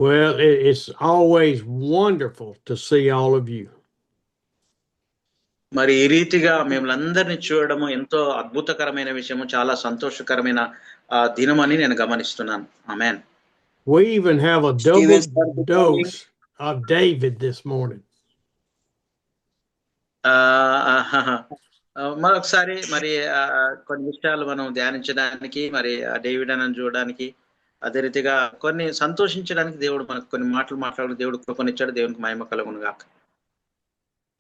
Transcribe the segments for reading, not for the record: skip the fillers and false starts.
Well, it's always wonderful to see all of you. మరి ఈ రీతిగా మిమ్మల్ని చూడడము ఎంతో అద్భుతకరమైన విషయము, చాలా సంతోషకరమైన దినమని నేను గమనిస్తున్నాను. ఆమేన్. We even have a double dose of David this morning. మరొకసారి మరి కొన్ని విషయాలు మనం ధ్యానించడానికి, మరి డేవిడ్ అని చూడడానికి, అదే రీతిగా కొన్ని సంతోషించడానికి దేవుడు మనకు కొన్ని మాటలు మాట్లాడు దేవుడు కృపనిచ్చాడు. దేవునికి మహిమ కలుగును గాక.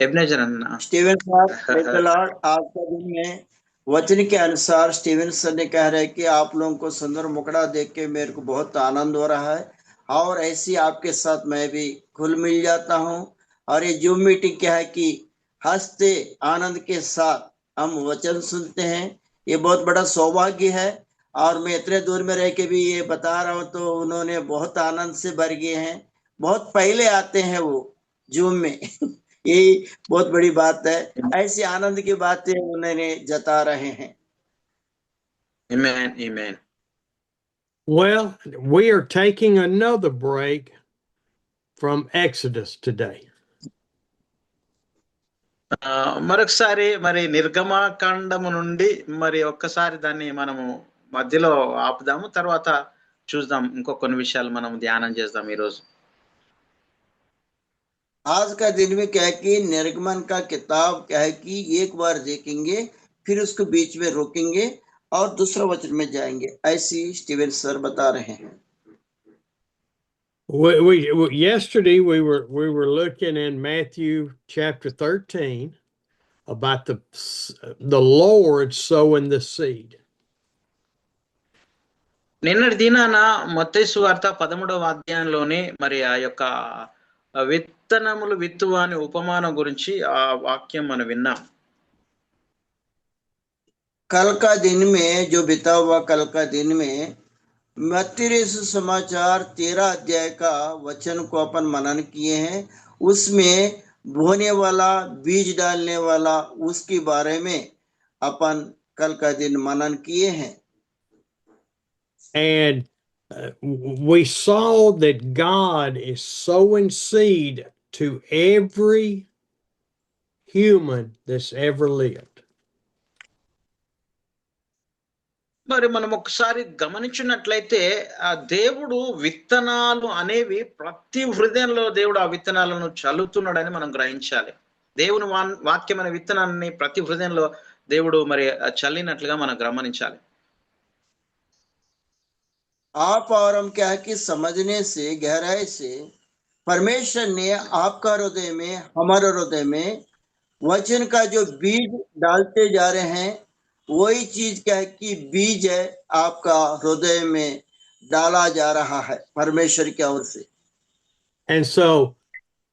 ఎబ్నేజర్ అన్న स्टीवन साहब, प्रेज द लॉर्ड। आज का दिन में वचन के अनुसार स्टीवन सर ने कह रहे कि आप लोगों को सुंदर मुकड़ा देख के मेरे को बहुत आनंद हो रहा है, और ऐसी आपके साथ मैं भी घुल मिल जाता हूँ। और ये जूम मीटिंग क्या है कि हंसते आनंद के साथ हम वचन सुनते हैं, ये बहुत बड़ा सौभाग्य है। और मैं इतने दूर में रह के भी ये बता रहा हूँ तो उन्होंने बहुत आनंद से भर गए हैं। बहुत पहले आते हैं वो जूम में यही बहुत बड़ी बात है। ऐसी आनंद की बातें उन्होंने जता रहे हैं। Amen, amen. Well, we are taking another break from Exodus today. మరొకసారి మరి నిర్గమకాండము నుండి మరి ఒక్కసారి దాన్ని మనము మధ్యలో ఆపుదాము, తర్వాత చూద్దాం. ఇంకో కొన్ని విషయాలు మనం ధ్యానం చేద్దాం ఈ రోజు. आज का दिन में क्या है कि निर्गमन का किताब क्या है कि एक बार देखेंगे, फिर उसको बीच में रोकेंगे और दूसरा वचन में जाएंगे, ऐसी स्टीवन सर बता रहे हैं। Yesterday we were looking in Matthew chapter 13 about the Lord sowing the seed. నిన్నటి దినాన మత్తయి సువార్త 13వ అధ్యాయంలోనే మరి ఆ యొక్క విత్తనములు విత్తువ అనే ఉపమానం గురించి ఆ వాక్యం మనం విన్నాం. कल का दिन में जो बिता हुआ कल का दिन में मत्ती समाचार 13 अध्याय का वचन को अपन मनन किए हैं। उसमें बोने वाला बीज डालने वाला उसके बारे में अपन कल का दिन मनन किए हैं। And we saw that God is sowing seed to every human that's ever lived. మరి మనం ఒకసారి గమనించినట్లయితే ఆ దేవుడు విత్తనాలు అనేవి ప్రతి హృదయంలో దేవుడు ఆ విత్తనాలను చల్లుతున్నాడని మనం గ్రహించాలి. దేవుని వాక్యం అనే విత్తనాన్ని ప్రతి హృదయంలో దేవుడు మరి చల్లినట్లుగా మనం గమనించాలి. आप और हम क्या है कि समझने से गहराई से परमेश्वर ने आपका हृदय में हमारे हृदय में वचन का जो बीज डालते जा रहे हैं, वही चीज क्या है कि बीज है आपका हृदय में डाला जा रहा है परमेश्वर की ओर से। And so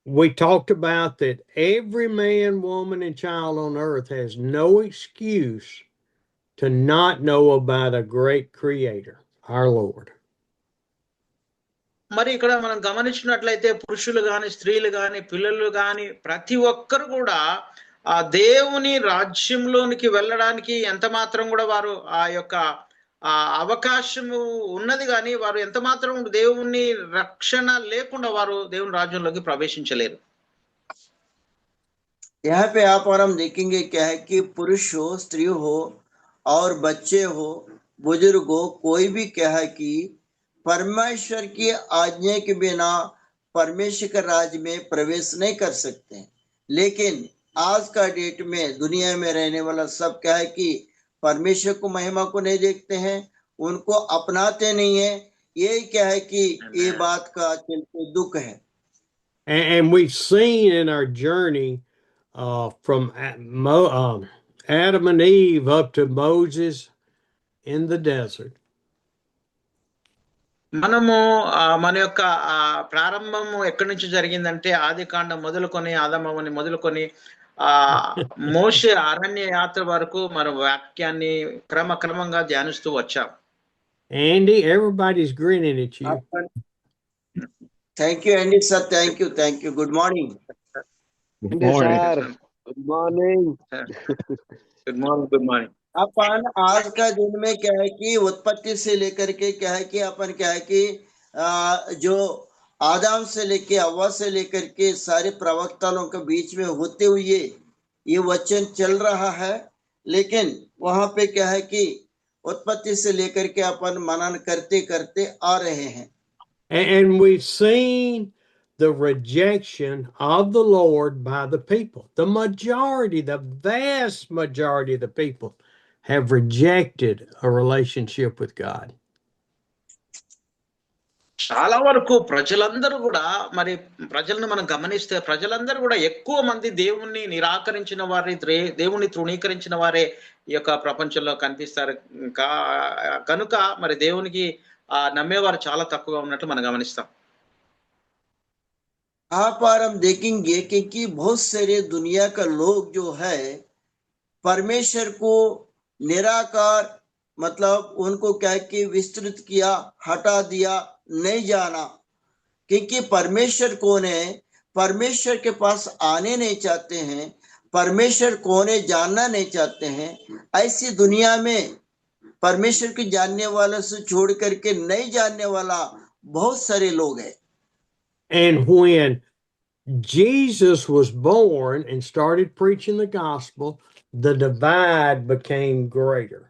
we talked about that every man, woman, and child on earth has no excuse to not know about a great creator, our Lord. మరి ఇక్కడ మనం గమనించినట్లయితే పురుషులు గాని, స్త్రీలు గాని, పిల్లలు గాని ప్రతి ఒక్కరు కూడా ఆ దేవుని రాజ్యంలోనికి వెళ్ళడానికి ఎంత మాత్రం కూడా వారు ఆ యొక్క అవకాశము ఉన్నది, కానీ వారు ఎంత మాత్రం దేవుని రక్షణ లేకుండా వారు దేవుని రాజ్యంలోకి ప్రవేశించలేరు. यहाँ पे आप और हम देखेंगे क्या है कि पुरुष हो, स्त्री हो और बच्चे हो, बुजुर्ग हो, कोई भी क्या है कि परमेश्वर की आज्ञा के बिना परमेश्वर के राज्य में प्रवेश नहीं कर सकते। लेकिन आज का डेट में दुनिया में रहने वाला सब क्या है कि परमेश्वर को महिमा को नहीं देखते हैं, उनको अपनाते नहीं है। यही क्या है कि ये बात का चलते दुख है। And we've seen in our journey from Adam and Eve up to Moses in the desert. మనము మన యొక్క ప్రారంభము ఎక్కడి నుంచి జరిగిందంటే ఆదికాండం మొదలుకొని ఆదమని మొదలుకొని మోషే అరణ్య యాత్ర వరకు మన వాక్యాన్ని క్రమంగా ధ్యానిస్తూ వచ్చాం. Andy, everybody's grinning at you. Thank you, Andy sir. Thank you. Good morning. Good morning. Good morning. Good morning. अपन आज का दिन में क्या है कि उत्पत्ति से लेकर के क्या है कि अपन क्या है कि जो आदम से लेके हव्वा से लेकर के सारे प्रवक्ताओं के बीच में होते हुए ये वचन चल रहा है। लेकिन वहां पे क्या है कि उत्पत्ति से लेकर के अपन मनन करते करते आ रहे हैं। And we've seen the rejection of the Lord by the people. The majority, the vast majority of the people have rejected a relationship with God. చాలా వరకు ప్రజలందరూ కూడా మరి ప్రజలను మనం గమనిస్తే ప్రజలందరూ కూడా ఎక్కువ మంది దేవుణ్ణి నిరాకరించిన వారి దేవుణ్ణి తృణీకరించిన వారే ఈ యొక్క ప్రపంచంలో కనిపిస్తారు. కనుక మరి దేవునికి నమ్మేవారు చాలా తక్కువగా ఉన్నట్లు మనం గమనిస్తాం. यहाँ पर हम देखेंगे कि बहुत सारे दुनिया का लोग जो है परमेश्वर को निराकार मतलब उनको क्या कि विस्तृत किया, हटा दिया, नहीं जाना। क्योंकि परमेश्वर कौन है, परमेश्वर के पास आने नहीं चाहते हैं, परमेश्वर कौन है जानना नहीं चाहते हैं। ऐसी दुनिया में परमेश्वर को जानने वाला से छोड़ करके नहीं जानने वाला बहुत सारे लोग हैं। And when Jesus was born and started preaching the gospel, the divide became greater.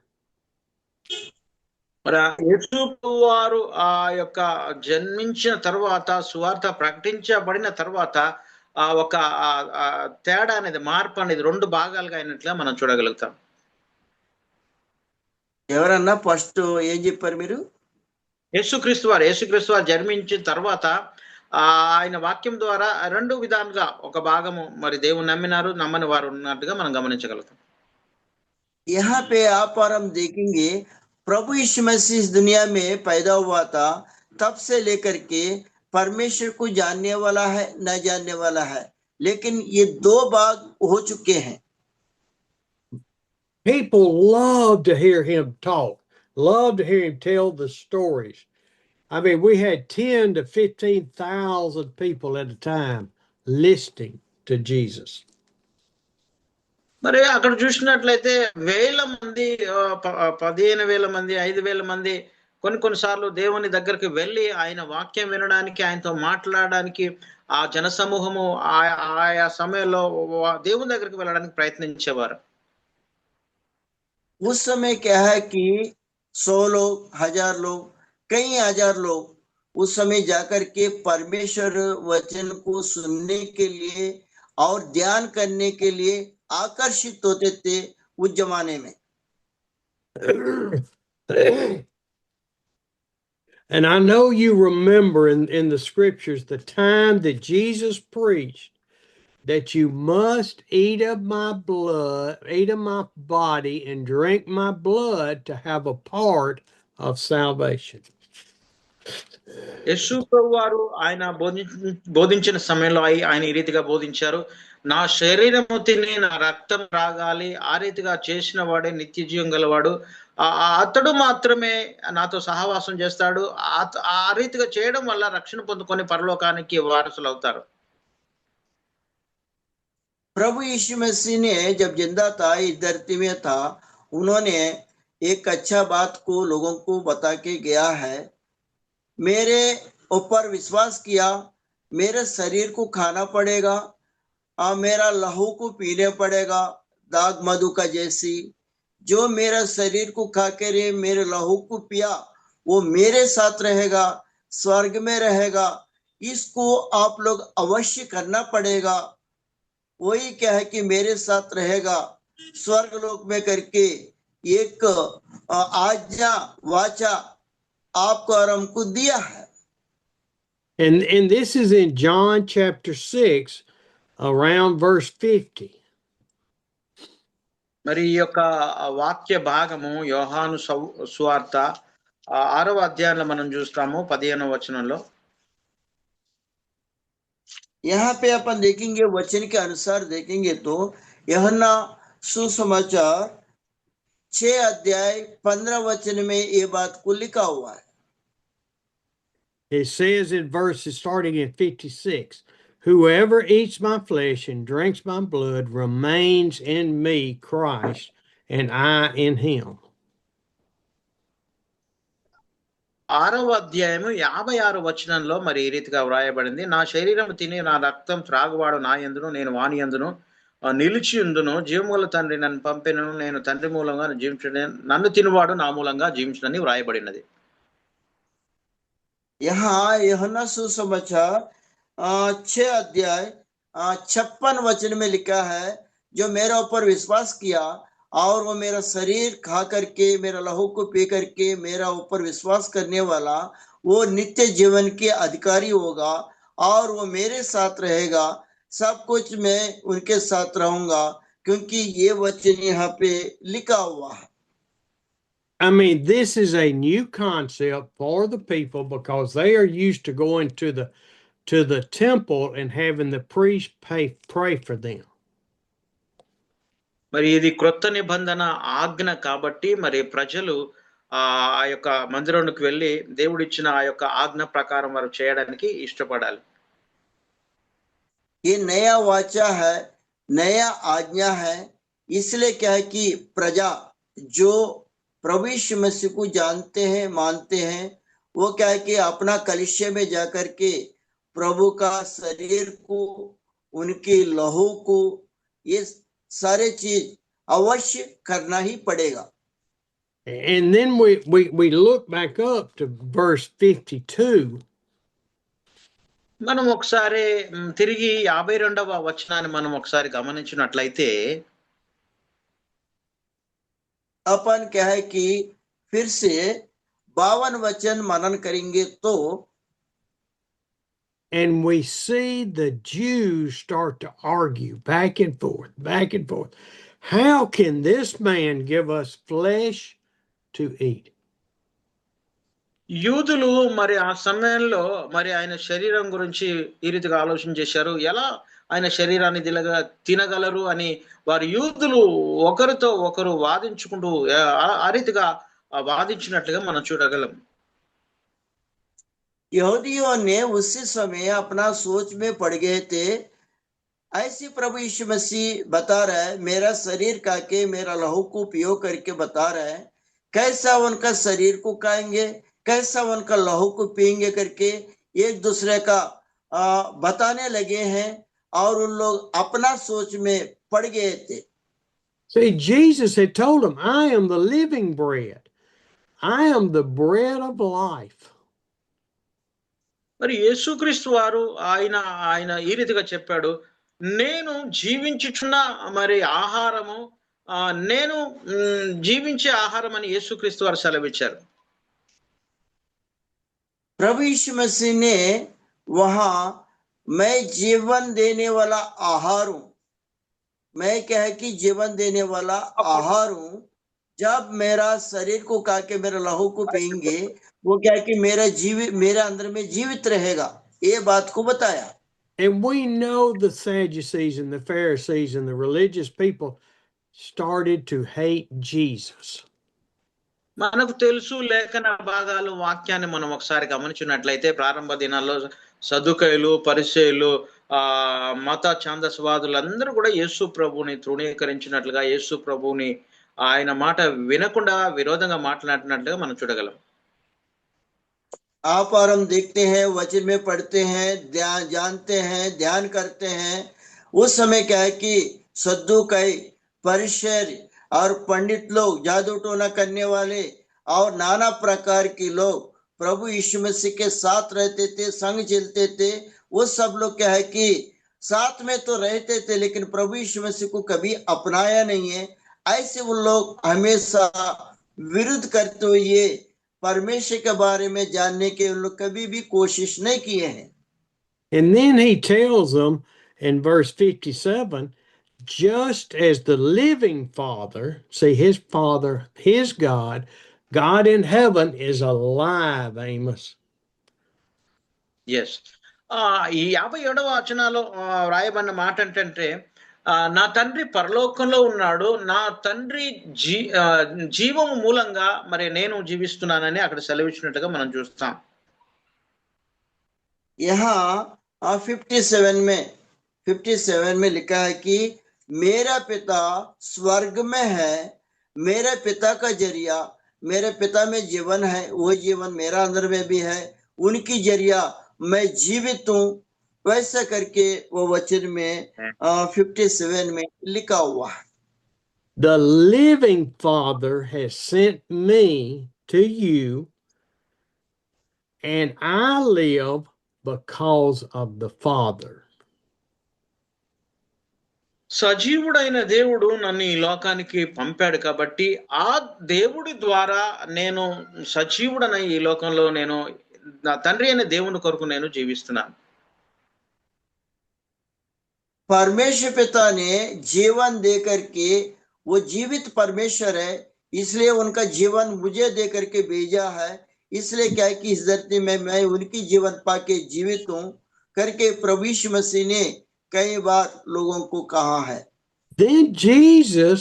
మరి యేసు వారు ఆ యొక్క జన్మించిన తర్వాత సువార్త ప్రకటించబడిన తర్వాత ఒక తేడా అనేది మార్పు అనేది రెండు భాగాలుగా అయినట్లుగా మనం చూడగలుగుతాం. ఎవరన్నా ఫస్ట్ ఏం చెప్పారు మీరు? యేసుక్రీస్తు వారు జన్మించిన తర్వాత ఆయన వాక్యం ద్వారా రెండు విధాలుగా ఒక భాగము మరి దేవుని నమ్మినారు, నమ్మని వారు ఉన్నట్టుగా మనం గమనించగలుగుతాం. यहाँ पे आप और हम देखेंगे प्रभु यीशु मसीह इस दुनिया में पैदा हुआ था, तब से लेकर के परमेश्वर को जानने वाला है, न जानने वाला है। लेकिन ये दो भाग हो चुके हैं। People love to hear him talk, love to hear him tell the stories. I mean, we had 10 to 15,000 people at a time listening to Jesus. మరి అక్కడ చూసినట్లయితే వేల మంది 15,000 మంది 5,000 మంది కొన్నిసార్లు దేవుని దగ్గరికి వెళ్ళి ఆయన వాక్యం వినడానికి ఆయనతో మాట్లాడడానికి ఆ జనసమూహము ఆయా సమయంలో దేవుని దగ్గరికి వెళ్ళడానికి ప్రయత్నించేవారు. उस समय क्या है कि 100 लोग, 1000 लोग, कई हजार लोग उस समय जाकर के परमेश्वर वचन को सुनने के लिए और ध्यान करने के लिए आकर्षित होते थे उस जमाने में. And I know you remember in the scriptures the time that Jesus preached that you must eat of my blood, eat of my body, and drink my blood to have a part of salvation. యేసు వారు ఆయన బోధించిన సమయంలో ఆయన ఈ రీతిగా బోధించారు, నా శరీరము తిని నా రక్తం త్రాగాలి, ఆ రీతిగా చేసిన వాడే నిత్య జీవం గలవాడు, అతడు మాత్రమే నాతో సహవాసం చేస్తాడు, ఆ రీతిగా చేయడం వల్ల రక్షణ పొందుకొని పరలోకానికి వారసులు అవుతారు. प्रभु यीशु मसीह ने जब जिंदा था, इस धरती में था, उन्होंने एक अच्छा बात को लोगों को बता के गया है, मेरे ऊपर विश्वास किया, मेरे शरीर को खाना पड़ेगा, मेरा लहू को पीने पड़ेगा, दाग मधु का जैसी, जो मेरा शरीर को खा कर मेरे लहू को पिया वो मेरे साथ रहेगा, स्वर्ग में रहेगा, इसको आप लोग अवश्य करना पड़ेगा। वही क्या है कि मेरे साथ रहेगा, स्वर्ग लोक में करके एक आज्ञा वाचा आपको और हमको दिया है. And this is in John chapter 6 around verse 50. మరి ఈ యొక్క వాక్య భాగము యోహాను సువార్త 6వ అధ్యాయంలో మనం చూస్తాము 15వ వచనంలో. यहाँ पे अपन देखेंगे वचन के अनुसार देखेंगे तो यूहन्ना सुसमाचार 6 अध्याय 15 वचन में ये बात को लिखा हुआ है. It says in verses starting in 56, whoever eats my flesh and drinks my blood remains in me, Christ, and I in him. 6వ అధ్యాయము 56 వచనంలో మరి ఈ రీతిగా వ్రాయబడింది. నా శరీరం తిని నా రక్తం త్రాగువాడు నా యందును నేను వాని యందును నిలిచి ఉందును. జీవముల తండ్రి నన్ను పంపెను, నేను తండ్రి మూలంగా జీవించును, నన్ను తినువాడు నా మూలంగా జీవించునని వ్రాయబడినది. यहाँ यूहन्ना सुसमाचार 6 अध्याय 56 वचन में लिखा है, जो मेरा ऊपर विश्वास किया और वो मेरा शरीर खा करके मेरा लहू को पी करके मेरा ऊपर विश्वास करने वाला वो नित्य जीवन के अधिकारी होगा और वो मेरे साथ रहेगा। सब कुछ मैं उनके साथ रहूंगा, क्योंकि ये वचन यहाँ पे लिखा हुआ है। I mean, this is a new concept for the people because they are used to going to the temple and having the priest pray for them. మరి ఇది క్రొత్త నిబంధన ఆజ్ఞ కాబట్టి మరి ప్రజలు ఆ యొక్క మందిరానికి వెళ్ళి దేవుడిచ్చిన ఆ యొక్క ఆజ్ఞ ప్రకారం వారు చేయడానికి ఇష్టపడాలి. ये नया वाचा है, नया आज्ञा है, इसलिए क्या है कि प्रजा जो प्रभु यीशु मसीह को जानते हैं, मानते हैं, वो क्या है कि अपना कलीसिया में जाकर के प्रभु का शरीर को, उनके लहू को, ये सारे चीज अवश्य करना ही पड़ेगा। And then we look back up to verse 52. మనం ఒకసారి తిరిగి 52వ వచనాన్ని మనం ఒకసారి గమనించినట్లయితే अपन क्या है कि फिर से 52 वचन मनन करेंगे तो And we see the Jews start to argue back and forth, back and forth. How can this man give us flesh to eat? యూదులు మరి ఆ సమయంలో మరి ఆయన శరీరం గురించి ఈ రీతిగా ఆలోచన చేశారు. ఎలా ఆయన శరీరాన్ని తినగలరు అని వారు యూదులు ఒకరితో ఒకరు వాదించుకుంటూ ఆ రీతిగా వాదించినట్లుగా మనం చూడగలం. यहूदियों ने उसी समय अपना सोच में पड़ गए थे। ऐसे प्रभु यीशु मसीह बता रहा है, मेरा शरीर खा के मेरा लहू को पियो करके बता रहा है, कैसा उनका शरीर को खाएंगे, कैसा उनका लहू को पिएंगे करके एक दूसरे का बताने लगे हैं और उन लोग अपना सोच में पड़ गए थे। See, Jesus had told them, I am the living bread. I am the bread of life. మరి యేసుక్రీస్తు వారు ఆయన ఈ రీతిగా చెప్పాడు, నేను జీవించుచున్న మరి ఆహారము, నేను జీవించే ఆహారం అని యేసుక్రీస్తు వారు సెలవిచ్చారు. प्रभु यीशु मसीह ने वहां मैं जीवन देने वाला आहार हूं, मैं क्या है कि जीवन देने वाला आहार हूं, जब मेरा शरीर को खा के मेरा लहू को पिएंगे वो क्या है कि मेरे अंदर में जीवित रहेगा, ये बात को बताया। And we know the Sadducees and the Pharisees and the religious people started to hate Jesus. మనకు తెలుసు లేఖన భాగాలు, వాక్యాన్ని మనం ఒకసారి గమనించినట్లయితే ప్రారంభ దినాల్లో సదుకయులు, పరిసయ్యులు, మత ఛాందసవాదులందరూ కూడా యేసు ప్రభుని తృణీకరించినట్లుగా, యేసు ప్రభుని ఆయన మాట వినకుండా విరోధంగా మాట్లాడినట్లుగా మనం చూడగలం. आप और हम देखते हैं, वचन में पढ़ते हैं, जानते हैं, ध्यान करते हैं। उस समय क्या है कि सद्दुकई, परिसर और पंडित लोग, जादू टोना करने वाले और नाना प्रकार के लोग प्रभु यीशु मसीह के साथ रहते थे, संग चलते थे। वो सब लोग क्या है कि साथ में तो रहते थे लेकिन प्रभु यीशु मसीह को कभी अपनाया नहीं है। ऐसे वो लोग हमेशा विरुद्ध करते हुए परमेश्वर के बारे में जानने के उन लोग कभी भी कोशिश नहीं किए हैं। And then he tells them in verse 57, just as the living Father, see his Father, his God in heaven is alive, Amos. Yes. ఈ 57వ వచనాల్లో వ్రాయబడిన మాట ఏంటంటే, నా తండ్రి పరలోకంలో ఉన్నాడు, నా తండ్రి జీవము మూలంగా మరి నేను జీవిస్తున్నానని అక్కడ సెలవిచ్చినట్టుగా మనం చూస్తాం. यहाँ 57 में लिखा है कि मेरा पिता स्वर्ग में है, मेरे पिता का जरिया मेरे पिता में जीवन है, वो जीवन मेरा अंदर में भी है, उनकी जरिया मैं जीवित हूँ, वैसा करके वो वचन में 57 में लिखा हुआ है। The living Father has sent me to you, and I live because of the Father. సజీవుడైన దేవుడు నన్ను ఈ లోకానికి పంపాడు కాబట్టి ఆ దేవుడి ద్వారా నేను సజీవుడనై ఈ లోకంలో నేను నా తండ్రి అయిన దేవుని కొరకు నేను జీవిస్తున్నాను. परमेश्वर पिता ने जीवन दे करके, वो जीवित परमेश्वर है, इसलिए उनका जीवन मुझे दे करके भेजा है। इसलिए क्या है कि इस धरती में मैं उनकी जीवन पाके जीवित हूँ करके प्रभु यीशु मसीह ने कई बार लोगों को कहा है। Then Jesus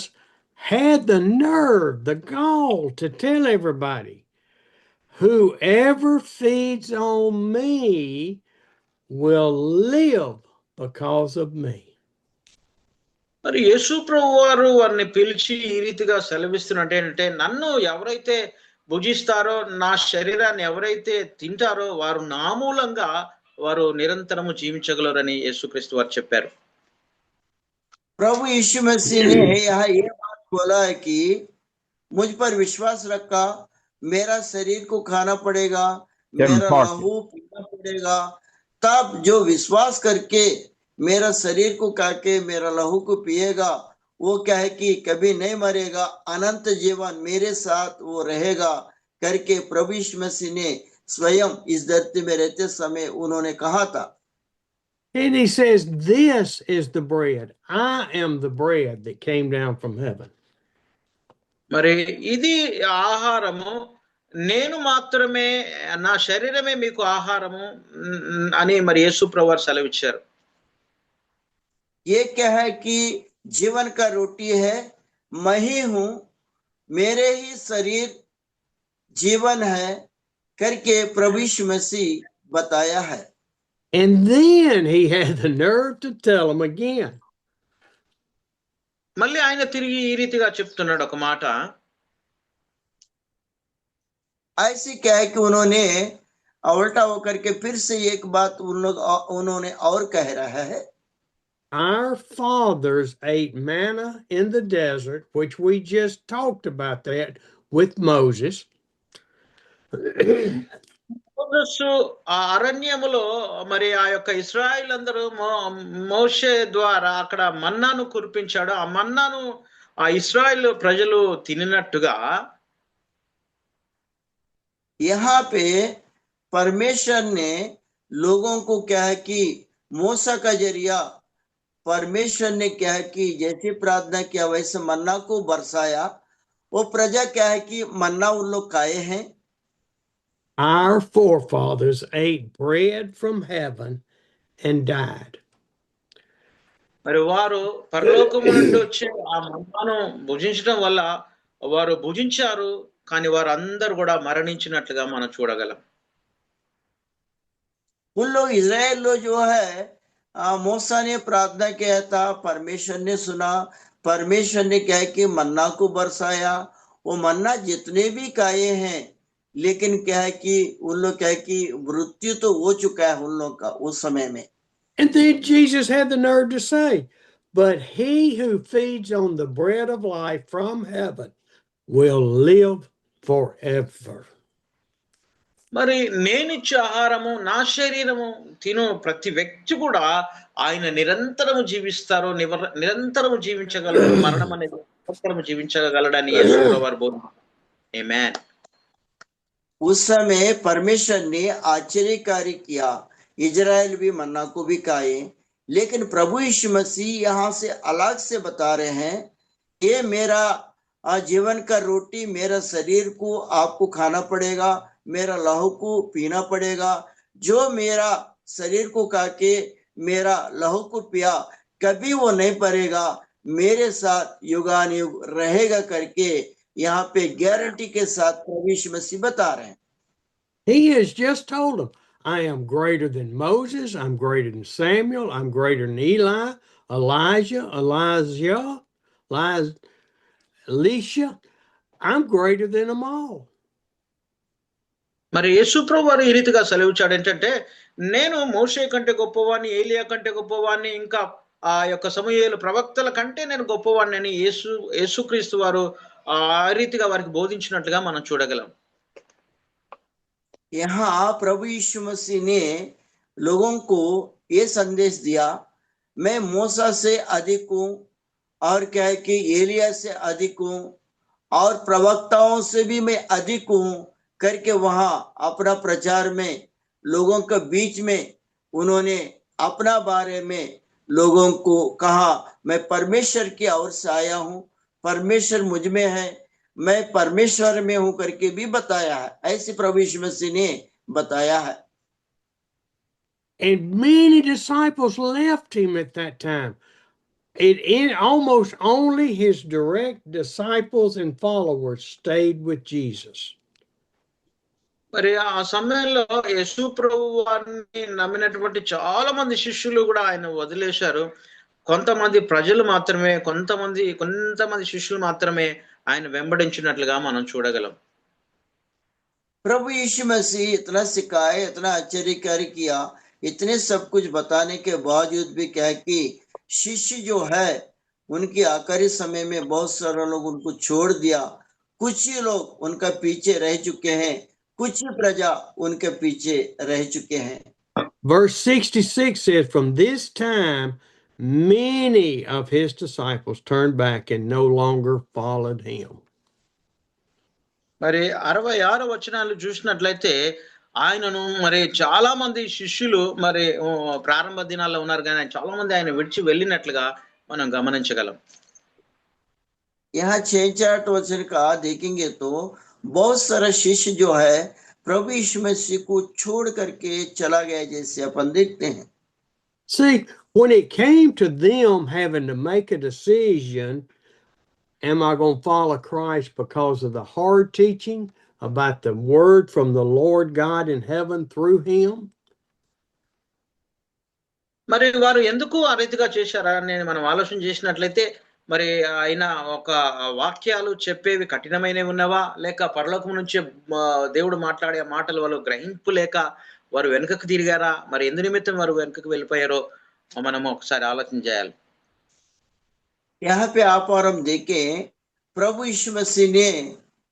had the nerve, the gall to tell everybody, whoever feeds on me will live because of me. మరి యేసు ప్రభు వారు వారిని పిలిచి ఈ రీతిగా సెలవిస్తున్నట్టు ఏంటంటే, నన్ను ఎవరైతే భుజిస్తారో, నా శరీరాన్ని ఎవరైతే తింటారో వారు నా మూలంగా వారు నిరంతరము జీవించగలరని యేసుక్రీస్తు వారు చెప్పారు. प्रभु यीशु मसीह ने यहाँ ये बात बोला है कि मुझ पर विश्वास रखा, मेरा शरीर को खाना पड़ेगा, मेरा लहू पीना पड़ेगा, तब जो विश्वास करके मेरा शरीर को खाके मेरा लहू को पिएगा, वो क्या है कि कभी नहीं मरेगा, अनंत जीवन मेरे साथ वो रहेगा करके प्रभु यीशु मसीह ने स्वयं इस धरती में रहते समय उन्होंने कहा था। And he says, this is the bread. I am the bread that came down from heaven. మరి ఇది ఆహారము, నేను మాత్రమే, నా శరీరమే మీకు ఆహారము అని మరి యేసు ప్రభు వారు సెలవిచ్చారు. ये क्या है कि जीवन का रोटी है, मैं ही हूं, मेरे ही शरीर जीवन है करके प्रभु यीशु मसीह बताया है। And then he had the nerve to tell them again. మళ్ళీ ఆయన తిరిగి ఈ రీతిగా చెప్తున్నాడు ఒక మాట. ऐसे क्या है कि उन्होंने उल्टा होकर के फिर से एक बात उन्होंने और कह रहा है। Our fathers ate manna in the desert, which we just talked about that with Moses. ఆ అరణ్యములో మరి ఆ యొక్క ఇశ్రాయేలు అందరూ మోషే ద్వారా అక్కడ మన్నాను కురిపించాడు. ఆ మన్నాను ఆ ఇశ్రాయేలు ప్రజలు తినినట్టుగా यहाँ पे परमेश्वर ने लोगों को क्या है कि मूसा का जरिया परमेश्वर ने क्या है कि जैसे प्रार्थना किया वैसे मन्ना को बरसाया। वो प्रजा क्या है कि मन्ना उन लोग खाए हैं। Our forefathers ate bread from heaven and died. మరి వారు పరలోకము నుండి వచ్చే ఆ మన్నాను భుజించడం వల్ల వారు భుజించారు, కానీ వారు అందరూ కూడా మరణించినట్లుగా మనం చూడగలం. उन लोग इजराइल लोग जो है मूसा ने प्रार्थना किया था, परमेश्वर ने सुना, परमेश्वर ने क्या है कि मन्ना को बरसाया। वो मन्ना जितने भी खाए हैं, लेकिन क्या है कि उन लोग क्या है कि मृत्यु तो हो चुका है उन लोग का उस समय में। And then Jesus had the nerve to say, but he who feeds on the bread of life from heaven will live forever. మరి నేనిచ్చే ఆహారము నా శరీరము తిను ప్రతి వ్యక్తి కూడా ఆయన నిరంతరము జీవిస్తారు, నిరంతరము జీవించగలడు, మరణం అనేది నిరంతరము జీవించగలడని యేసు ప్రభువారు బోధించారు. ఆమేన్. उस समय परमेश्वर ने आश्चर्यकारी किया, इजराइल भी मन्ना को भी खाए, लेकिन प्रभु यीशु मसीह यहाँ से अलग से बता रहे हैं, ये मेरा जीवन का रोटी, मेरा शरीर को आपको खाना पड़ेगा, मेरा लहू को पीना पड़ेगा। जो मेरा शरीर को खा के मेरा लहू को पिया, कभी वो नहीं पड़ेगा, मेरे साथ युगान युग रहेगा करके यहाँ पे गारंटी के साथ प्रभु यीशु मसीह बता रहे हैं। He has just told them, I am greater than Moses, I'm greater than Samuel, I'm greater than Eli, Elijah, Elisha. I'm greater than them all. మరి యేసు ప్రభు వారు ఈ రీతిగా సెలవిచ్చాడు ఏంటంటే, నేను మోషే కంటే గొప్పవాణ్ణి, ఏలియా కంటే గొప్పవాణ్ణి, ఇంకా ఆ యొక్క సమూయేలు ప్రవక్తల కంటే నేను గొప్పవాణ్ణి అని యేసుక్రీస్తు వారు ఆ రీతిగా వారికి బోధించినట్లుగా మనం చూడగలం. यहाँ प्रभु यीशु मसीह ने लोगों को ये संदेश दिया, मैं मूसा से अधिक हूँ, और क्या है कि एलिया से अधिक हूँ, और प्रवक्ताओं से भी मैं अधिक हूँ करके वहां अपना प्रचार में लोगों के बीच में उन्होंने अपना बारे में लोगों को कहा, मैं परमेश्वर की ओर से आया हूँ, परमेश्वर मुझ में है, मैं परमेश्वर में हूं करके भी बताया है. ऐसे प्रभु यीशु मसीह ने बताया है. And many disciples left him at that time. Almost only his direct disciples and followers stayed with Jesus. మరి ఆ సమయంలో యేసు ప్రభు వారిని నమ్మినటువంటి చాలా మంది శిష్యులు కూడా ఆయన వదిలేశారు. కొంతమంది ప్రజలు మాత్రమే, కొంతమంది శిష్యులు మాత్రమే ఆయన వెంబడించినట్లుగా మనం చూడగలం. प्रभु यीशु मसीह इतना सिखाए, इतना आश्चर्यकारी किया, इतने सब कुछ बताने के बावजूद भी क्या है कि शिष्य जो है उनकी आखिरी समय में बहुत सारे लोग उनको छोड़ दिया. कुछ ही लोग उनका पीछे रह चुके हैं, कुछ ही प्रजा उनके पीछे रह चुके हैं. Verse 66 says, from this time many of his disciples turned back and no longer followed him. మరి 66 వచనాలు చూసినట్లయితే ఆయనను మరి చాలా మంది శిష్యులు మరి ప్రారంభ దినాల్లో ఉన్నారు, కానీ చాలా మంది ఆయన విడిచి వెళ్ళినట్లుగా మనం గమనించగలం. यहाँ 6-8 वचन का देखेंगे तो बहुत सारा शिष्य जो है प्रभु यीशु मसीह को छोड़ करके चला गया, जैसे अपन देखते हैं. See, when it came to them having to make a decision, am I going to follow Christ because of the hard teaching about the word from the Lord God in heaven through him? మరి వారు ఎందుకు ఆ రీతిగా చేశారా అని మనం ఆలోచన చేసినట్లయితే, మరి ఆయన ఒక వాక్యాలు చెప్పేవి కఠినమైనవి ఉన్నవా, లేక పరలోకం నుంచి దేవుడు మాట్లాడే మాటలు వాళ్ళు గ్రహింపు లేక వారు వెనుకకు తిరిగారా, మరి ఎందు నిమిత్తం వారు వెనుకకు వెళ్ళిపోయారో మనము ఒకసారి ఆలోచన చేయాలి. यहाँ पे आप और हम देखें, प्रभु यीशु मसीह ने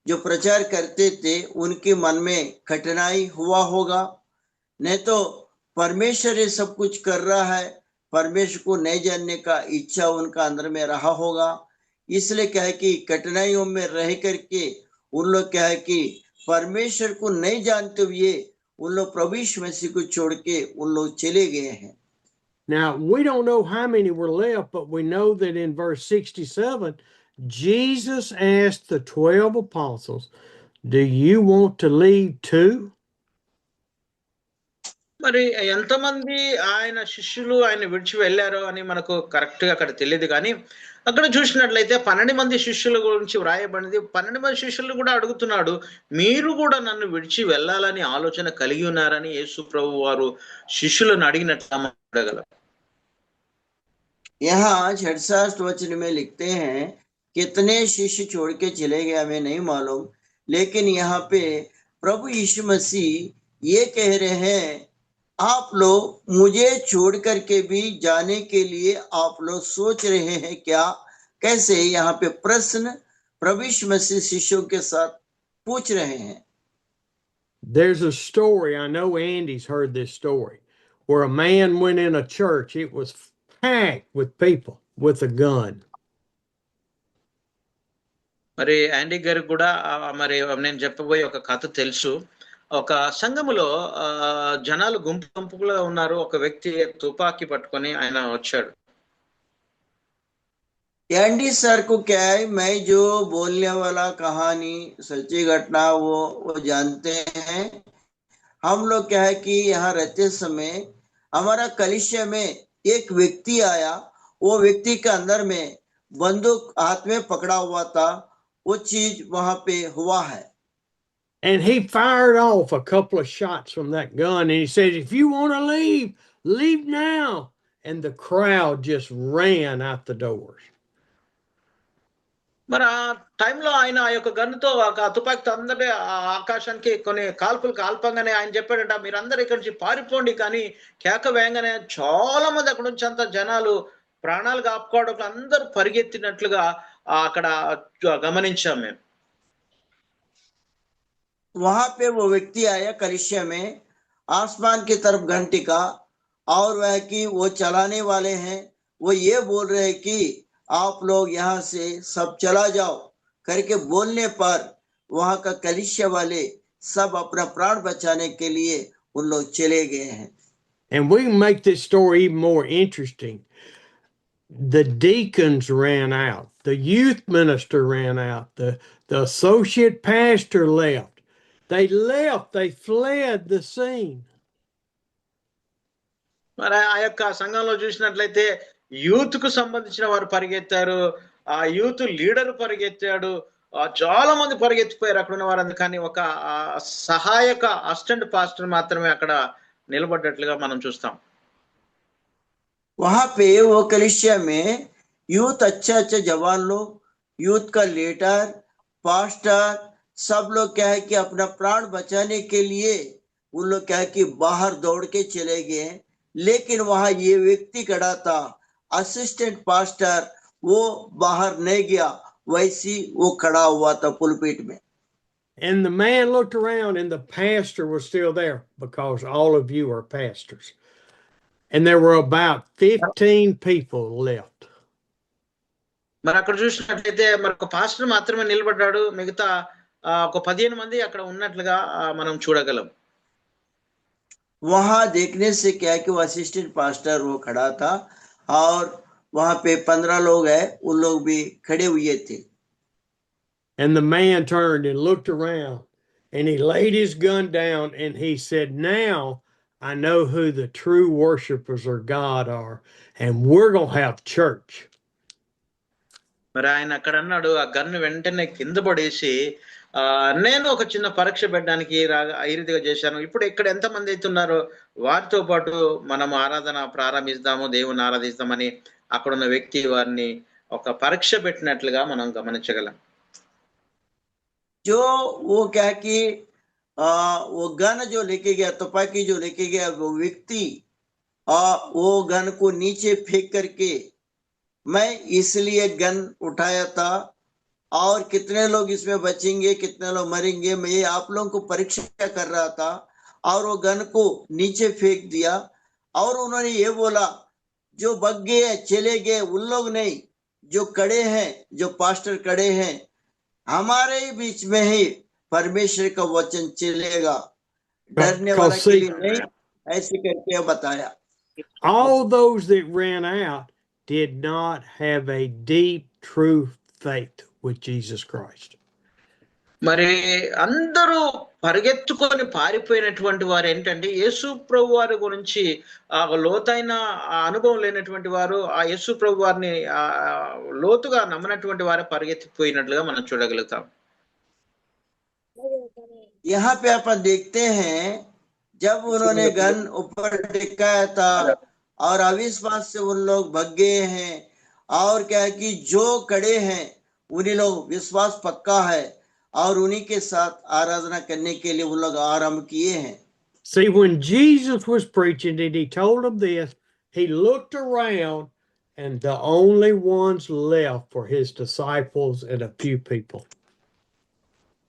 जो प्रचार करते थे उनके मन में कठिनाई हुआ होगा, नहीं तो परमेश्वर ये सब कुछ कर रहा है, परमेश्वर को नहीं जानने का इच्छा उनका अंदर में रहा होगा. इसलिए क्या है कि कठिनाइयों में रह करके उन लोग क्या है कि परमेश्वर को नहीं जानते हुए उन लोग प्रभु यीशु मसीह को छोड़ के उन लोग चले गए हैं. Now, we don't know how many were left, but we know that in verse 67, Jesus asked the 12 apostles, do you want to leave too? మరి ఎంతమంది ఆయన శిష్యులు ఆయన విడిచి వెళ్ళారో అని మనకు కరెక్ట్ గా అక్కడ తెలియదు, కానీ అక్కడ చూసినట్లయితే 12 మంది శిష్యుల గురించి వ్రాయబడింది. 12 మంది శిష్యులు కూడా అడుగుతున్నాడు, మీరు కూడా నన్ను విడిచి వెళ్ళాలని ఆలోచన కలిగి ఉన్నారని యేసు ప్రభు వారు శిష్యులను అడిగినట్లు మనం చూడగలం. यहाँ 66 वचन में लिखते हैं, कितने शिष्य छोड़ के चले गए हमें नहीं मालूम, लेकिन यहाँ पे प्रभु यीशु मसीह ये कह रहे हैं, आप लोग मुझे छोड़ करके भी जाने के लिए आप लोग सोच रहे हैं क्या? कैसे? यहाँ पे प्रश्न प्रभु यीशु मसीह शिष्यों के साथ पूछ रहे हैं. There's a story, I know Andy's heard this story, where a man went in a church. It was packed with people with a gun. మరి యాండీ గారికి కూడా మరి నేను చెప్పబోయే ఒక కథ తెలుసు. ఒక సంఘములో జనాలు గుంపుగా ఉన్నారు. ఒక వ్యక్తి తుపాకీ పట్టుకొని ఆయన వచ్చాడు. एंडी सर को क्या है, मैं जो बोलने वाला कहानी सच्ची घटना वो जानते हैं. हम लोग क्या है कि यहाँ रहते समय हमारा कलिसिया में एक व्यक्ति आया, वो व्यक्ति के अंदर में बंदूक हाथ में पकड़ा हुआ था. वो चीज वहां पे हुआ है. And he fired off a couple of shots from that gun, and he said, if you want to leave, leave now. And the crowd just ran out the doors. మరి ఆ టైంలో ఆయన ఆ యొక్క గన్నుతో ఒక తుపాకీతో అందరి ఆకాశానికి కొన్ని కాల్పులు కాల్పంగానే ఆయన చెప్పాడంట, మీరందరూ ఇక్కడి నుంచి పారిపోండి. కానీ కేక వేయంగానే చాలా మంది అక్కడ నుంచి అంత జనాలు ప్రాణాలు కాపాడుకు అందరూ పరిగెత్తినట్లుగా అక్కడ గమనించాం మేము. वहां पे वो व्यक्ति आया कलिसिया में, आसमान की तरफ घंटी का, और वह कि वो चलाने वाले हैं, वो ये बोल रहे हैं कि आप लोग यहाँ से सब चला जाओ करके बोलने पर वहां का कलिसिया वाले सब अपना प्राण बचाने के लिए उन लोग चले गए हैं. And we can make this story even more interesting. The deacons ran out, the youth minister ran out, the associate pastor left. They left, they fled the scene. మరి ఆ యొక్క సంఘంలో చూసినట్లయితే యూత్ కు సంబంధించిన వారు పరిగెత్తారు, ఆ యూత్ లీడర్ పరిగెత్తాడు, చాలా మంది పరిగెత్తిపోయారు అక్కడ ఉన్న వారు. కానీ ఒక సహాయక అసిస్టెంట్ పాస్టర్ మాత్రమే అక్కడ నిలబడ్డట్లుగా మనం చూస్తాం. वहां पे वो कलिसिया में यूथ अच्छे जवान लोग, यूथ का लीडर, पास्टर, सब लोग क्या है कि अपना प्राण बचाने के लिए उन लोग क्या है कि बाहर दौड़ के चले गए. लेकिन वहां ये व्यक्ति खड़ा था, असिस्टेंट पास्टर, वो बाहर नहीं गया, वैसी वो खड़ा हुआ था पुलपिट में. And the man looked around and the pastor was still there, because all of you are pastors. And there were about 15 people left. మరి అక్కడ చూసినట్లయితే మరి ఒక పాస్టర్ మాత్రమే నిలబడ్డాడు, మిగతా ఒక 15 మంది అక్కడ ఉన్నట్లుగా మనం చూడగలం. वहां देखने से क्या कि वो असिस्टेंट पास्टर वो खड़ा था, और वहां पे 15 लोग हैं, उन लोग भी खड़े हुए थे. And the man turned and looked around and he laid his gun down and he said, now I know who the true worshipers of God are, and we're going to have church. మరి ఆయన అక్కడ అన్నాడు, ఆ gun వెంటనే కింద పడేసి, నేను ఒక చిన్న పరీక్ష పెట్టడానికి ఈ రీతిగా చేశాను. ఇప్పుడు ఇక్కడ ఎంతమంది అయితే ఉన్నారో వారితో పాటు మనం ఆరాధన ప్రారంభిస్తాము, దేవుని ఆరాధిస్తామని అక్కడ ఉన్న వ్యక్తి వారిని ఒక పరీక్ష పెట్టినట్లుగా మనం గమనించగలం. जो वो क्या कि वो गन जो लेके गया, तुपाकी जो लेके गया वो व्यक्ति, वो गन को नीचे फेंक करके, मैं इसलिए गन उठाया था, और कितने लोग इसमें बचेंगे, कितने लोग मरेंगे, मैं ये आप लोगों को परीक्षा कर रहा था. और वो गन को नीचे फेंक दिया, और उन्होंने ये बोला, जो बच गए चले गए उन लोग नहीं, जो कड़े हैं, जो पास्टर कड़े हैं, हमारे बीच में ही परमेश्वर का वचन चलेगा, डरने वाला के लिए नहीं, ऐसे करके बताया. All those that ran out did not have a deep, true faith with Jesus Christ. మరి అందరూ పరిగెత్తుకొని పారిపోయినటువంటి వారు ఏంటంటే యేసు ప్రభు వారి గురించి లోతైన అనుభవం లేనటువంటి వారు, ఆ యేసు ప్రభు వారిని లోతుగా నమ్మనటువంటి వారే పరిగెత్తిపోయినట్లుగా మనం చూడగలుగుతాం. यहाँ पे अपन देखते हैं, जब उन्होंने गन ऊपर टिकाया था और अविश्वास से उन लोग भग गए हैं, और क्या है कि जो कड़े हैं उन्हीं लोग विश्वास पक्का है, और उन्हीं के साथ आराधना करने के लिए उन लोग आरंभ किए हैं. See, when Jesus was preaching and he told them this, he looked around and the only ones left were his disciples and a few people.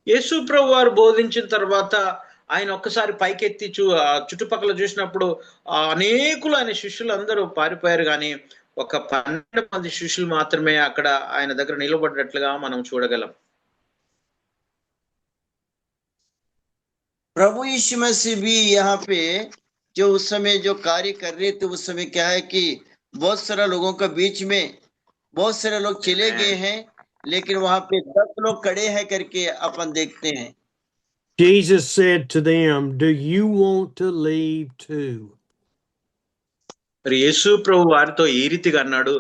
యేసు ప్రభు వారు బోధించిన తర్వాత ఆయన ఒక్కసారి పైకెత్తి చుట్టుపక్కల చూసినప్పుడు అనేకులు ఆయన శిష్యులు అందరూ పారిపోయారు, కానీ ఒక 12 మంది శిష్యులు మాత్రమే అక్కడ ఆయన దగ్గర నిలబడినట్లుగా మనం చూడగలం. प्रभु यीशु मसीह भी यहाँ पे जो उस समय जो कार्य कर रहे थे, उस समय क्या है कि बहुत सारा लोगों के बीच में बहुत सारे लोग चले गए हैं, लेकिन वहां पे 10 लोग खड़े हैं करके अपन देखते हैं. Jesus said to them, do you want to leave too? మరి యేసు ప్రభు వారితో ఈ రీతిగా అన్నాడు,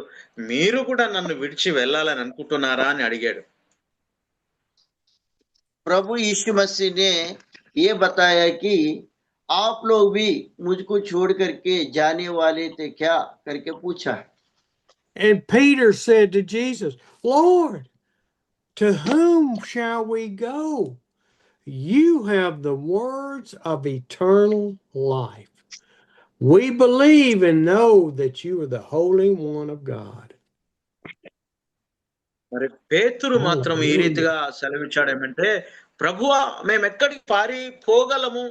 మీరు కూడా నన్ను విడిచి వెళ్ళాలని అనుకుంటున్నారా అని అడిగాడు. प्रभु यीशु मसीह ने ये बताया कि आप लोग भी मुझको छोड़ करके जाने वाले थे क्या करके पूछा. And Peter said to Jesus, Lord, To whom shall we go? You have the words of eternal life. We believe and know that you are the Holy One of God. మరి పేతురు మాత్రం ఈ రీతిగా సెలవిచ్చాడు ఏమంటే, ప్రభువా మేము ఎక్కడికి పారిపోగలము,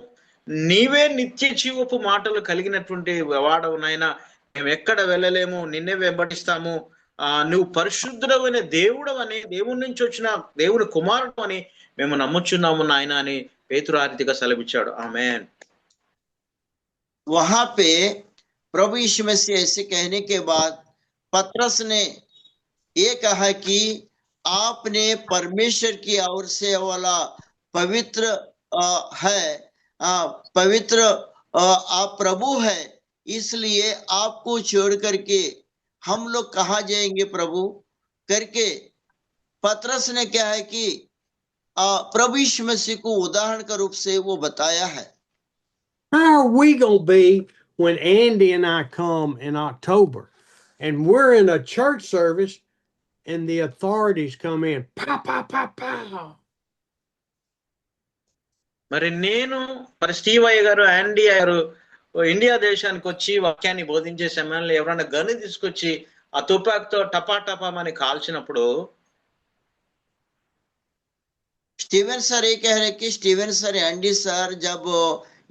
నీవే నిత్య జీవపు మాటలు కలిగినటువంటి వాడవు నాయనా, మేము ఎక్కడ వెళ్ళలేము, నిన్నే వెంబడిస్తాము, నువ్వు పరిశుద్ధుడవైన దేవుడవని, దేవుని నుంచి వచ్చిన దేవుని కుమారుడు అని మేము నమ్ముచున్నాము నాయన అని పేతురు ఆ రీతిగా సెలవిచ్చాడు. ఆమేన్. वहां पे प्रभु यीशु मसीह ऐसे कहने के बाद पतरस ने ये कहा कि आपने परमेश्वर की ओर से वाला पवित्र है, पवित्र आप प्रभु है, इसलिए आपको छोड़ करके हम लोग कहाँ जाएंगे प्रभु करके पतरस ने क्या है कि प्रभु यीशु मसीह को उदाहरण का रूप से वो बताया है. How are we going to be when Andy and I come in October and we're in a church service and the authorities come in? Pow, pow, pow, pow. మరి నేను స్టీవ్ అయ్య గారు, ఆండీ గారు ఇండియా దేశానికి వచ్చి వాక్యాన్ని బోధించే సమయంలో ఎవరైనా గని తీసుకొచ్చి ఆ తుపాకుతో టపా టపామని కాల్చినప్పుడు स्टीवन सर ये कह रहे कि स्टीवन सर, एंडी सर जब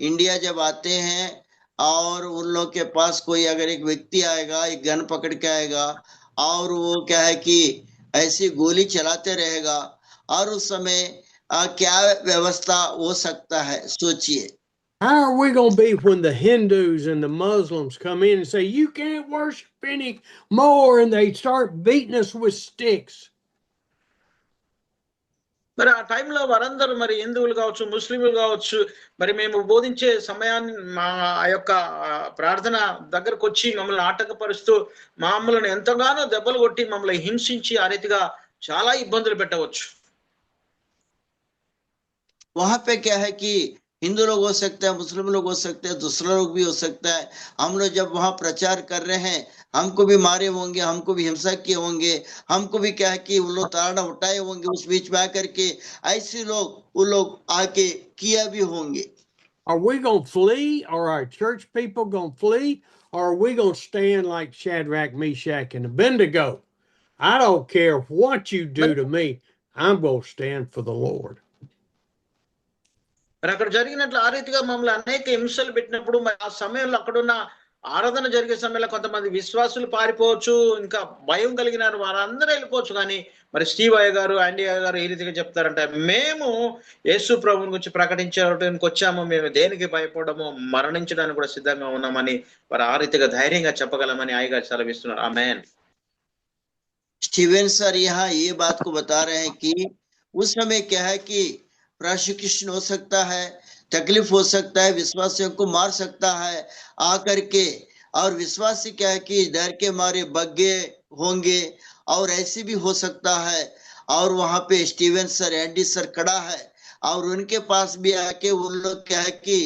इंडिया जब आते हैं और उन लोग के पास कोई अगर एक व्यक्ति आएगा, एक गन पकड़ के आएगा और वो क्या है कि ऐसी गोली चलाते रहेगा और उस समय क्या व्यवस्था हो सकता है, सोचिए. How are we going to be when the Hindus and the Muslims come in and say, you can't worship any more, and they start beating us with sticks? మరి ఆ టైంలో వారందరూ మరి హిందువులు కావచ్చు, ముస్లింలు కావచ్చు, మరి మేము బోధించే సమయాన్ని మా ఆ యొక్క ప్రార్థన దగ్గరకు వచ్చి మమ్మల్ని ఆటంకపరుస్తూ మమ్మల్ని ఎంతగానో దెబ్బలు కొట్టి మమ్మల్ని హింసించి ఆ రీతిగా చాలా ఇబ్బందులు పెట్టవచ్చు. वहां पे क्या है कि हिंदू लोग हो सकते हैं, मुस्लिम लोग हो सकते हैं, दूसरा लोग भी हो सकता है. हम लोग जब वहां प्रचार कर रहे हैं, हमको भी मारे होंगे, हमको भी हिंसा किए होंगे, हमको भी क्या है कि वो लोग ताड़ा उठाए होंगे, उस बीच में आकर के ऐसे लोग वो लोग आके किया भी होंगे. Are we going to flee? Are our church people going to flee? Or are we going to stand like Shadrach, Meshach, and Abednego? I don't care what you do to me. I'm going to stand for the Lord. మరి అక్కడ జరిగినట్లు ఆ రీతిగా మమ్మల్ని అనేక హింసలు పెట్టినప్పుడు మరి ఆ సమయంలో అక్కడున్న ఆరాధన జరిగే సమయంలో కొంతమంది విశ్వాసులు పారిపోవచ్చు, ఇంకా భయం కలిగిన వారందరూ వెళ్ళిపోవచ్చు. కానీ మరి స్టీవ్ అయ్య గారు, ఆండీ అయ్య గారు ఈ రీతిగా చెప్తారంటే, మేము యేసు ప్రభువుని గురించి ప్రకటించడానికి వచ్చాము, మేము దేనికి భయపడము, మరణించడానికి కూడా సిద్ధంగా ఉన్నామని మరి ఆ రీతిగా ధైర్యంగా చెప్పగలమని అయ్య గారు సెలవిస్తున్నారు. ఆమేన్. स्टीवन सर यहाँ ये बात को बता रहे हैं कि उस समय क्या है कि प्रोसिक्यूशन हो सकता है, तकलीफ हो सकता है, विश्वासियों को मार सकता है आकर के, और विश्वासी क्या है कि डर के मारे बग्गे होंगे और ऐसे भी हो सकता है. और वहां पे स्टीवन सर, एंडी सर खड़ा है और उनके पास भी आके उन लोग क्या है कि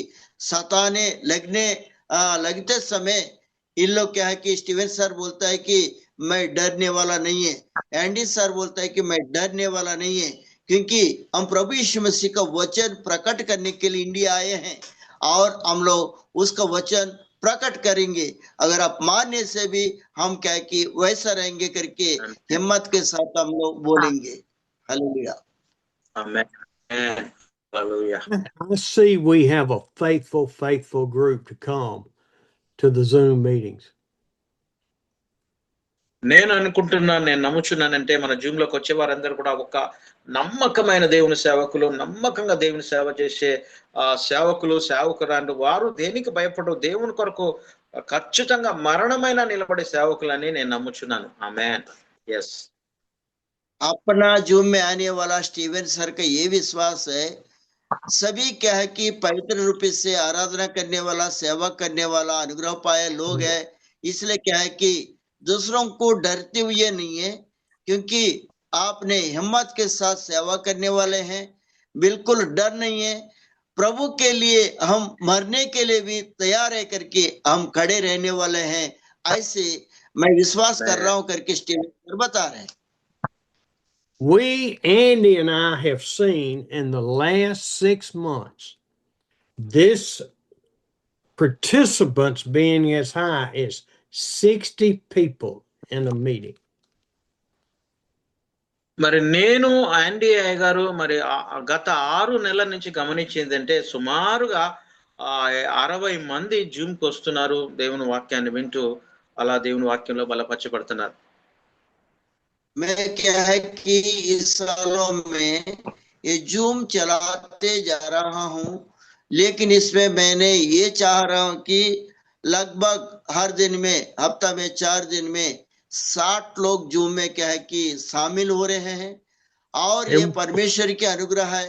सताने लगते समय इन लोग क्या है कि स्टीवन सर बोलता है कि मैं डरने वाला नहीं है, एंडी सर बोलता है कि मैं डरने वाला नहीं है, क्योंकि हम प्रभु यीशु मसीह का वचन प्रकट करने के लिए इंडिया आए हैं और हम लोग उसका वचन प्रकट करेंगे. अगर आप मानने से भी हम क्या कि वैसा रहेंगे करके हिम्मत के साथ हम लोग बोलेंगे. Hallelujah. Amen. Hallelujah. I see we have a faithful group to come to the Zoom meetings. నేను అనుకుంటున్నాను, నేను నమ్ముచున్నానంటే మన జూమ్ లోకి వచ్చే వారందరూ కూడా ఒక నమ్మకమైన దేవుని సేవకులు, నమ్మకంగా దేవుని సేవ చేసే సేవకులు, సేవకురాండ్రు, వారు దేనికి భయపడరు, దేవుని కొరకు ఖచ్చితంగా మరణమైన నిలబడే సేవకులని నేను నమ్ముచున్నాను. ఆమేన్. yes. अपना जूम में आने वाला स्टीवन सर का ये विश्वास है, सभी क्या है कि पवित्र रूप से आराधना करने वाला, सेवा करने वाला, अनुग्रह पाए लोग है, इसलिए क्या है कि दूसरों को डरते हुए नहीं है, क्योंकि आपने हिम्मत के साथ सेवा करने वाले हैं, बिल्कुल डर नहीं है. प्रभु के लिए हम मरने के लिए भी तैयार है करके हम खड़े रहने वाले हैं, ऐसे मैं विश्वास कर रहा हूं करके स्टीवन सर बता रहे हैं. Andy and I have seen in the last 6 months, this participants being as high as 60 people in a meeting. మరి నేను ఆండీ అయ్య గారు మరి గత 6 నెలల నుంచి గమనించిందంటే సుమారుగా 60 మంది జూమ్కి వస్తున్నారు, దేవుని వాక్యాన్ని వింటూ అలా దేవుని వాక్యంలో బలపరచబడుతున్నారు. मैं क्या है कि इस सालों में ये जूम चलाते जा रहा हूँ, लेकिन इसमें मैंने ये चाह रहा हूँ कि लगभग हर दिन में, हफ्ता में 4 दिन में 60 लोग जूम में क्या है कि शामिल हो रहे हैं। और ये परमेश्वर की अनुग्रह है।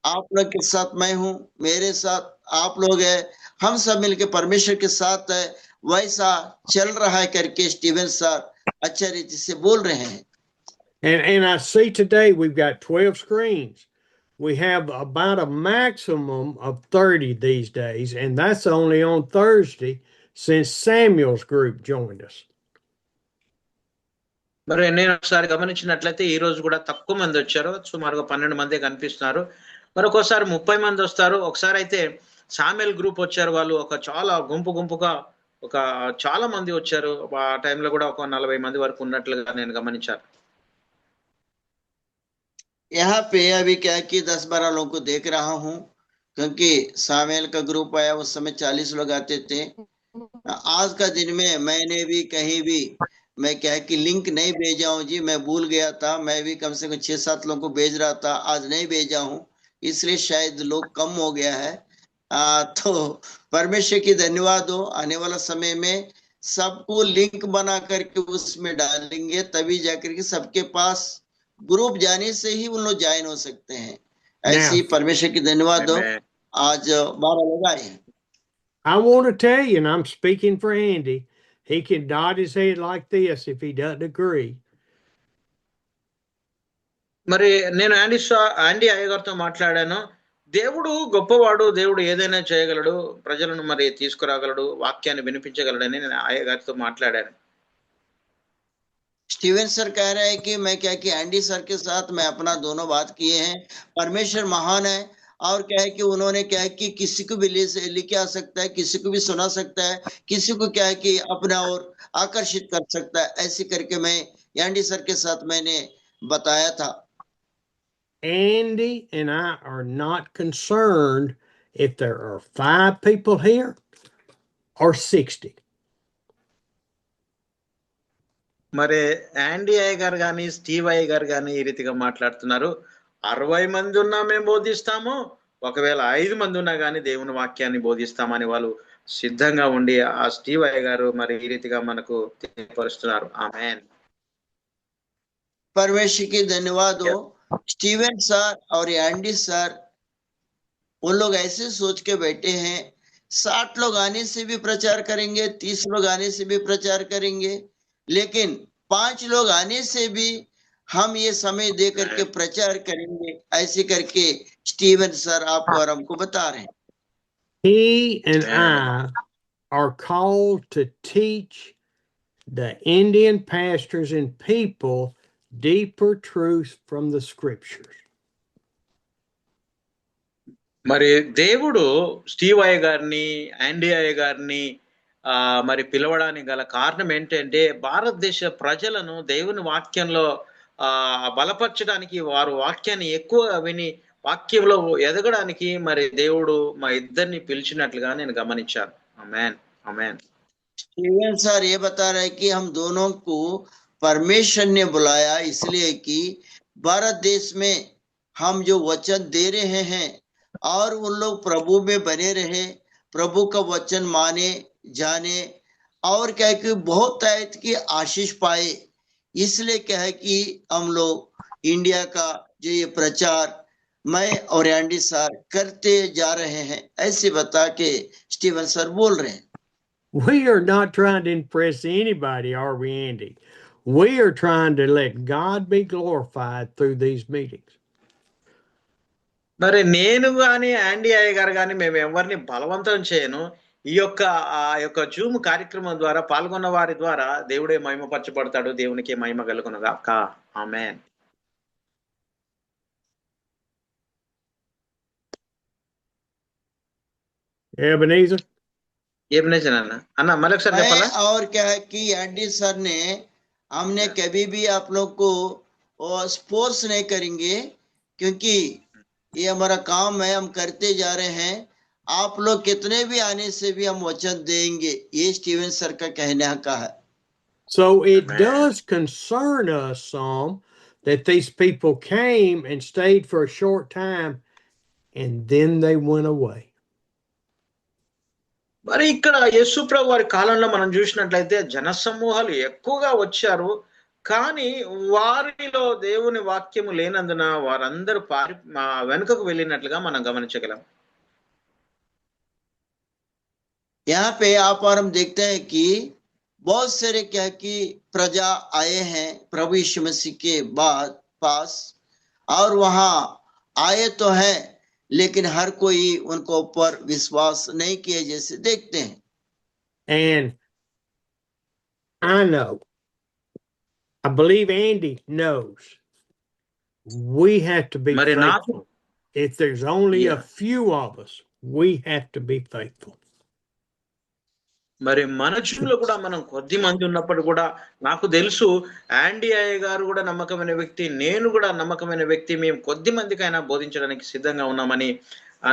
आप लोग के साथ मैं हूँ, मेरे साथ आप लोग है, हम सब मिलकर परमेश्वर के साथ है, वैसा चल रहा है करके स्टीवन सर अच्छा रीति से बोल रहे हैं। And I see today we've got 12 screens. We have about a maximum of 30 these days, and that's only on Thursday since Samuel's group joined us. మరి నేను ఒకసారి గమనించినట్లయితే ఈ రోజు కూడా తక్కువ మంది వచ్చారు, సుమారుగా 12 మంది కనిపిస్తున్నారు. మరి ఒక్కోసారి 30 మంది వస్తారు. ఒకసారి అయితే సామెల్ గ్రూప్ వచ్చారు, వాళ్ళు ఒక చాలా గుంపుగా ఒక చాలా మంది వచ్చారు. ఆ టైంలో కూడా ఒక 40 మంది వరకు ఉన్నట్లుగా నేను గమనించాను. यहाँ पे अभी क्या कि 10-12 लोगों को देख रहा हूँ, क्योंकि सामेल का ग्रुप आया उस समय 40 लोग आते थे। आज का दिन में मैंने भी कहीं भी मैं क्या है कि लिंक नहीं भेजा हूँ जी, मैं भूल गया था। मैं भी कम से कम 6-7 लोगों को भेज रहा था, आज नहीं भेजा हूँ, इसलिए शायद लोग कम हो गया है। तो परमेश्वर की धन्यवाद हो। आने वाला समय में सबको लिंक बना करके उसमें डालेंगे, तभी जाकर के सबके पास ग्रुप जाने से ही उन लोग ज्वाइन हो सकते हैं। ऐसी परमेश्वर की धन्यवाद हो। आज 12 लोग आए हैं। I want to tell you, and I'm speaking for Andy, he can nod his head like this if he doesn't agree. మరి నేను ఆండీ అయ్య గారితో మాట్లాడాను. దేవుడు గొప్పవాడు, దేవుడు ఏదైనా చేయగలడు, ప్రజలను మరి తీసుకురాగలడు, వాక్యాన్ని వినిపించగలడని నేను అయ్య గారితో మాట్లాడాను. स्टीवन सर कह रहे हैं कि मैं क्या कि एंडी सर के साथ मैं अपना दोनों बात किए हैं। परमेश्वर महान है, और क्या है कि उन्होंने क्या है कि किसी को भी लेके आ सकता है, किसी को भी सुना सकता है, किसी को क्या है कि अपना और आकर्षित कर सकता है। ऐसे करके मैं एंडी सर के साथ मैंने बताया था। Andy and I are not concerned if there are 5 people here or 60. మరి ఆండీ అయ్య గారు కానీ స్టీవ్ అయ్య గారు కానీ ఈ రీతిగా మాట్లాడుతున్నారు. 60 మంది ఉన్నా మేము బోధిస్తాము, ఒకవేళ 5 మంది ఉన్నా కానీ దేవుని వాక్యాన్ని బోధిస్తామని వాళ్ళు సిద్ధంగా ఉండి ఆ స్టీవ్ అయ్య గారు మరి ఈ రీతిగా మనకు తెలియపరుస్తున్నారు. ఆమేన్. परमेश्वर की धन्यवाद हो। स्टीवन सर और एंडी सर उन लोग ऐसे सोच के बैठे हैं, 60 लोग आने से भी प्रचार करेंगे, 30 लोग आने से भी प्रचार करेंगे, लेकिन 5 लोग आने से भी हम ये समय दे करके प्रचार करेंगे। ऐसे करके स्टीवन सर आपको और हमको बता रहे हैं। He and I are called to teach the Indian pastors and people deeper truth from the scriptures. మరి దేవుడు స్టీవ్ అయ్య గారిని ఆండీ అయ్య గారిని మరి పిలవడానికి గల కారణం ఏంటంటే భారతదేశ ప్రజలను దేవుని వాక్యంలో బలపరచడానికి, వారు వాక్యాన్ని ఎక్కువ విని వాక్యంలో ఎదగడానికి మరి దేవుడు మా ఇద్దరిని పిలిచినట్లుగా నేను గమనించాను. ఆమేన్ ఆమేన్. स्टीवन सर ये बता रहे कि हम दोनों को परमेश्वर ने बुलाया इसलिए कि भारत देश में हम जो वचन दे रहे हैं और उन लोग प्रभु में बने रहे, प्रभु का वचन माने जाने, और क्या है कि बहुत आयत की आशीष पाए। इसलिए क्या है कि हम लोग इंडिया का जो ये प्रचार मैं और एंडी सर करते जा रहे हैं, ऐसे बता के स्टीवन सर बोल रहे हैं। We are not trying to impress anybody, are we, Andy? We are trying to let God be glorified through these meetings. మరి నేను కానీ ఆండీ అయ్య గారు కానీ మేము ఎవరిని బలవంతం చేయను. ఈ యొక్క జూమ్ కార్యక్రమం ద్వారా పాల్గొన్న వారి ద్వారా దేవుడే మహిమపరచబడతాడు, దేవునికి మహిమ కలుగునుగాక. ఆమేన్. Ebenezer. Ebenezer అన్న మళ్ళీ ఒకసారి చెప్పాలా? और क्या है कि एंडी सर ने हमने कभी भी आप लोग को स्पोर्ट्स नहीं करेंगे, क्योंकि ये हमारा काम है, हम करते जा रहे हैं। आप लोग कितने भी आने से भी हम वचन देंगे, ये स्टीवन सर का कहने का है। So it Amen. does concern us some that these people came and stayed for a short time and then they went away. మరి ఇక్కడ యేసు ప్రభు వారి కాలంలో మనం చూసినట్లయితే జనసమూహాలు ఎక్కువగా వచ్చారు, కానీ వారిలో దేవుని వాక్యము లేనందున వారందరూ వెనుకకు వెళ్ళినట్లుగా మనం గమనించగలం. यहाँ पे आप और हम देखते हैं कि बहुत सारे क्या कि प्रजा आए हैं प्रभु यीशु मसीह के बाद पास, और वहां आए तो हैं, लेकिन हर कोई उनको ऊपर विश्वास नहीं किए जैसे देखते हैं. And I know, I believe Andy knows, we have to be faithful. If there's only a few of us, we have to be faithful. మరి మన చుట్టూ కూడా మనం కొద్ది మంది ఉన్నప్పుడు కూడా నాకు తెలుసు ఆండీ అయ్య గారు కూడా నమ్మకమైన వ్యక్తి, నేను కూడా నమ్మకమైన వ్యక్తి, మేము కొద్ది మందికైనా బోధించడానికి సిద్ధంగా ఉన్నామని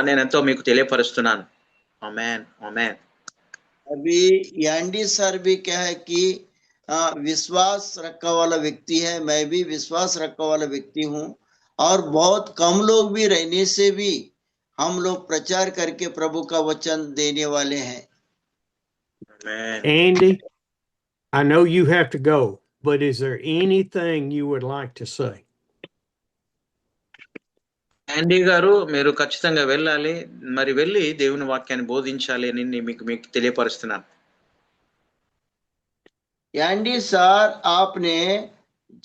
నేను ఎంతో మీకు తెలియపరుస్తున్నాను. ఆమేన్ ఆమేన్. अभी एंडी सर भी क्या है कि विश्वास रखने वाला व्यक्ति है, मैं भी विश्वास रखने वाला व्यक्ति हूँ, और बहुत कम लोग भी रहने से भी हम लोग प्रचार करके प्रभु का वचन देने वाले हैं. Andy, I know you have to go, but is there anything you would like to say? ఆండీ గారు మీరు ఖచ్చితంగా వెళ్ళాలి, మరి వెళ్ళి దేవుని వాక్యాన్ని బోధించాలి అని మీకు తెలియపరుస్తున్నాను. एंडी सर, आपने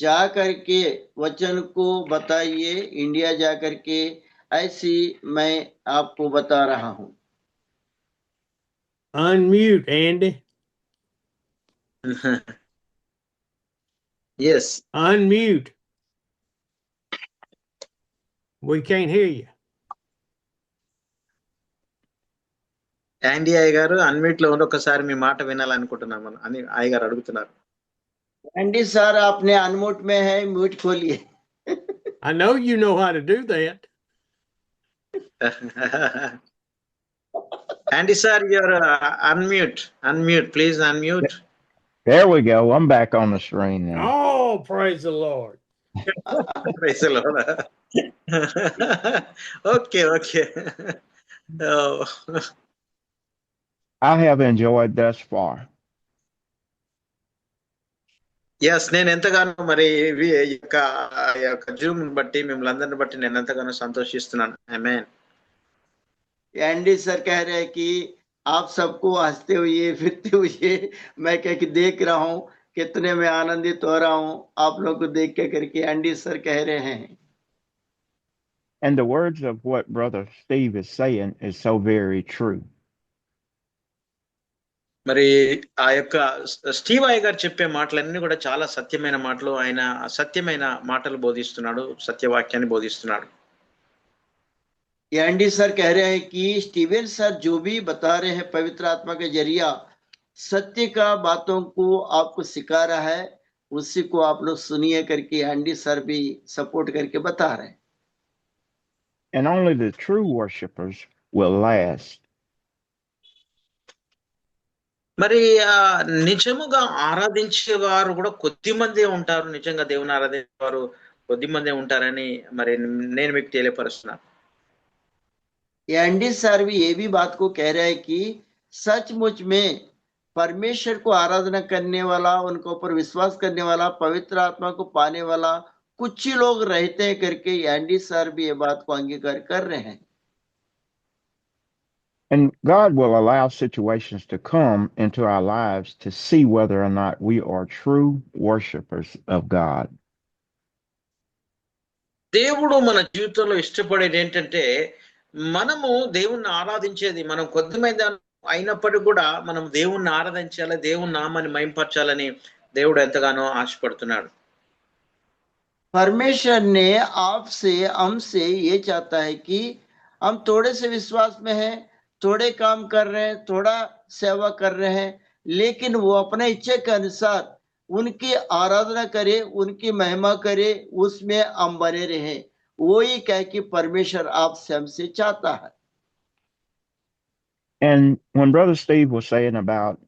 जा करके वचन को बताइए, इंडिया जा करके, ऐसी मैं आपको बता रहा हूँ. Unmute, Andy. Yes. Unmute. We can't hear you. ఆండీ అయ్య గారు అన్మ్యూట్ లో ఉండి ఒకసారి మీ మాట వినాలనుకుంటున్నాము అని అయ్య గారు అడుగుతున్నారు. एंडी सर, आपने अनम्यूट में है, म्यूट खोलिए. I know you know how to do that. Andy sir, you're unmute, please unmute. There we go. I'm back on the screen now. Oh, praise the Lord. Praise the Lord. Okay. Oh. I have enjoyed thus far. Yes, నేను ఎంతగానో మరి యొక్క Zoom బట్టి మిమ్మల్ని అందరిని బట్టి నేను ఎంతగానో సంతోషిస్తున్నాను. ఆమేన్. एंडी सर कह रहे हैं कि आप सबको हंसते हुए फिरते हुए मैं क्या कि देख रहा हूँ, कितने में आनंदित हो रहा हूँ आप लोग को देख के करके, एंडी सर कह रहे हैं. And the words of what Brother Steve is saying is so very true. మరి ఆ యొక్క స్టీవ్ అయ్య గారు చెప్పే మాటలన్నీ కూడా చాలా సత్యమైన మాటలు. ఆయన సత్యమైన మాటలు బోధిస్తున్నాడు, సత్యవాక్యాన్ని బోధిస్తున్నాడు. एंडी सर कह रहे हैं कि स्टीवन सर जो भी बता रहे हैं पवित्र आत्मा के जरिया सत्य का बातों को आपको सिखा रहा है, उसी को आप लोग सुनिए करके एंडी सर भी सपोर्ट करके बता रहे हैं. And only the true worshipers will last. మరి నిజముగా ఆరాధించే వారు కూడా కొద్ది మందే ఉంటారు. నిజంగా దేవుని ఆరాధించే వారు కొద్ది మందే ఉంటారని మరి నేను మీకు తెలియపరుస్తున్నాను. एंडी सर भी ये भी बात को कह रहे हैं कि सचमुच में परमेश्वर को आराधना करने वाला, उनके ऊपर विश्वास करने वाला, पवित्र आत्मा को पाने वाला कुछ ही लोग रहते हैं करके एंडी सर भी ये बात को अंगीकार कर रहे हैं. And God will allow situations to come into our lives to see whether or not we are true worshipers of God. దేవుడు మన జీవితంలో ఇష్టపడేది ఏంటంటే మనము దేవుణ్ణి ఆరాధించేది మనం కొద్దిమంది అయినప్పటికీ కూడా మనం దేవుణ్ణి ఆరాధించాలి, దేవుని నామాన్ని మహింపరచాలని దేవుడు ఎంతగానో ఆశపడుతున్నాడు. परमेश्वर ने आपसे हमसे ये चाहता है कि हम थोड़े से विश्वास में हैं, थोड़े काम कर रहे हैं, थोड़ा सेवा कर रहे हैं, लेकिन वो अपने इच्छा के अनुसार उनकी आराधना करे, उनकी महिमा करे, उसमें हम बने रहे। वही कह कि परमेश्वर आपसे हमसे चाहता है। And when Brother Steve was saying about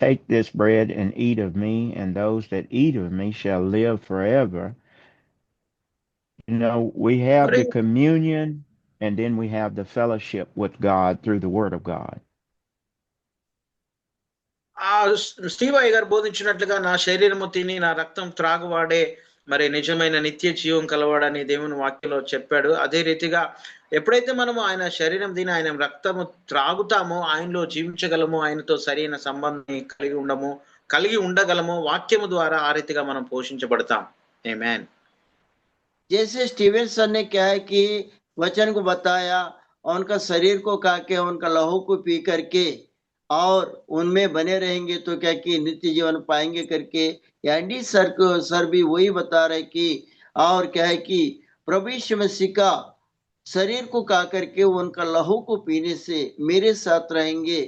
take this bread and eat of me, and those that eat of me shall live forever. You know, we have మరి the communion and then we have the fellowship with God through the Word of God. ఆ Steve అయ్య గారు బోధించినట్లుగా నా శరీరము తిని నా రక్తం త్రాగువాడే మరి నిజమైన నిత్య జీవం కలవాడని దేవుని వాక్యంలో చెప్పాడు. అదే రీతిగా ఎప్పుడైతే మనము ఆయన శరీరం తిని ఆయన రక్తము త్రాగుతామో ఆయనలో జీవించగలము, ఆయనతో సరైన సంబంధం కలిగి ఉండగలము. వాక్యము ద్వారా ఆ రీతిగా మనం పోషించబడతాం. ఆమేన్. जैसे स्टीवन सर ने क्या है कि वचन को बताया और उनका शरीर को खा के, उनका लहू को पी करके और उनमें बने रहेंगे तो क्या कि नित्य जीवन पाएंगे करके, एंडी सर भी वही बता रहे कि और क्या है कि प्रभु यीशु मसीह का शरीर को खा करके उनका लहू को पीने से मेरे साथ रहेंगे,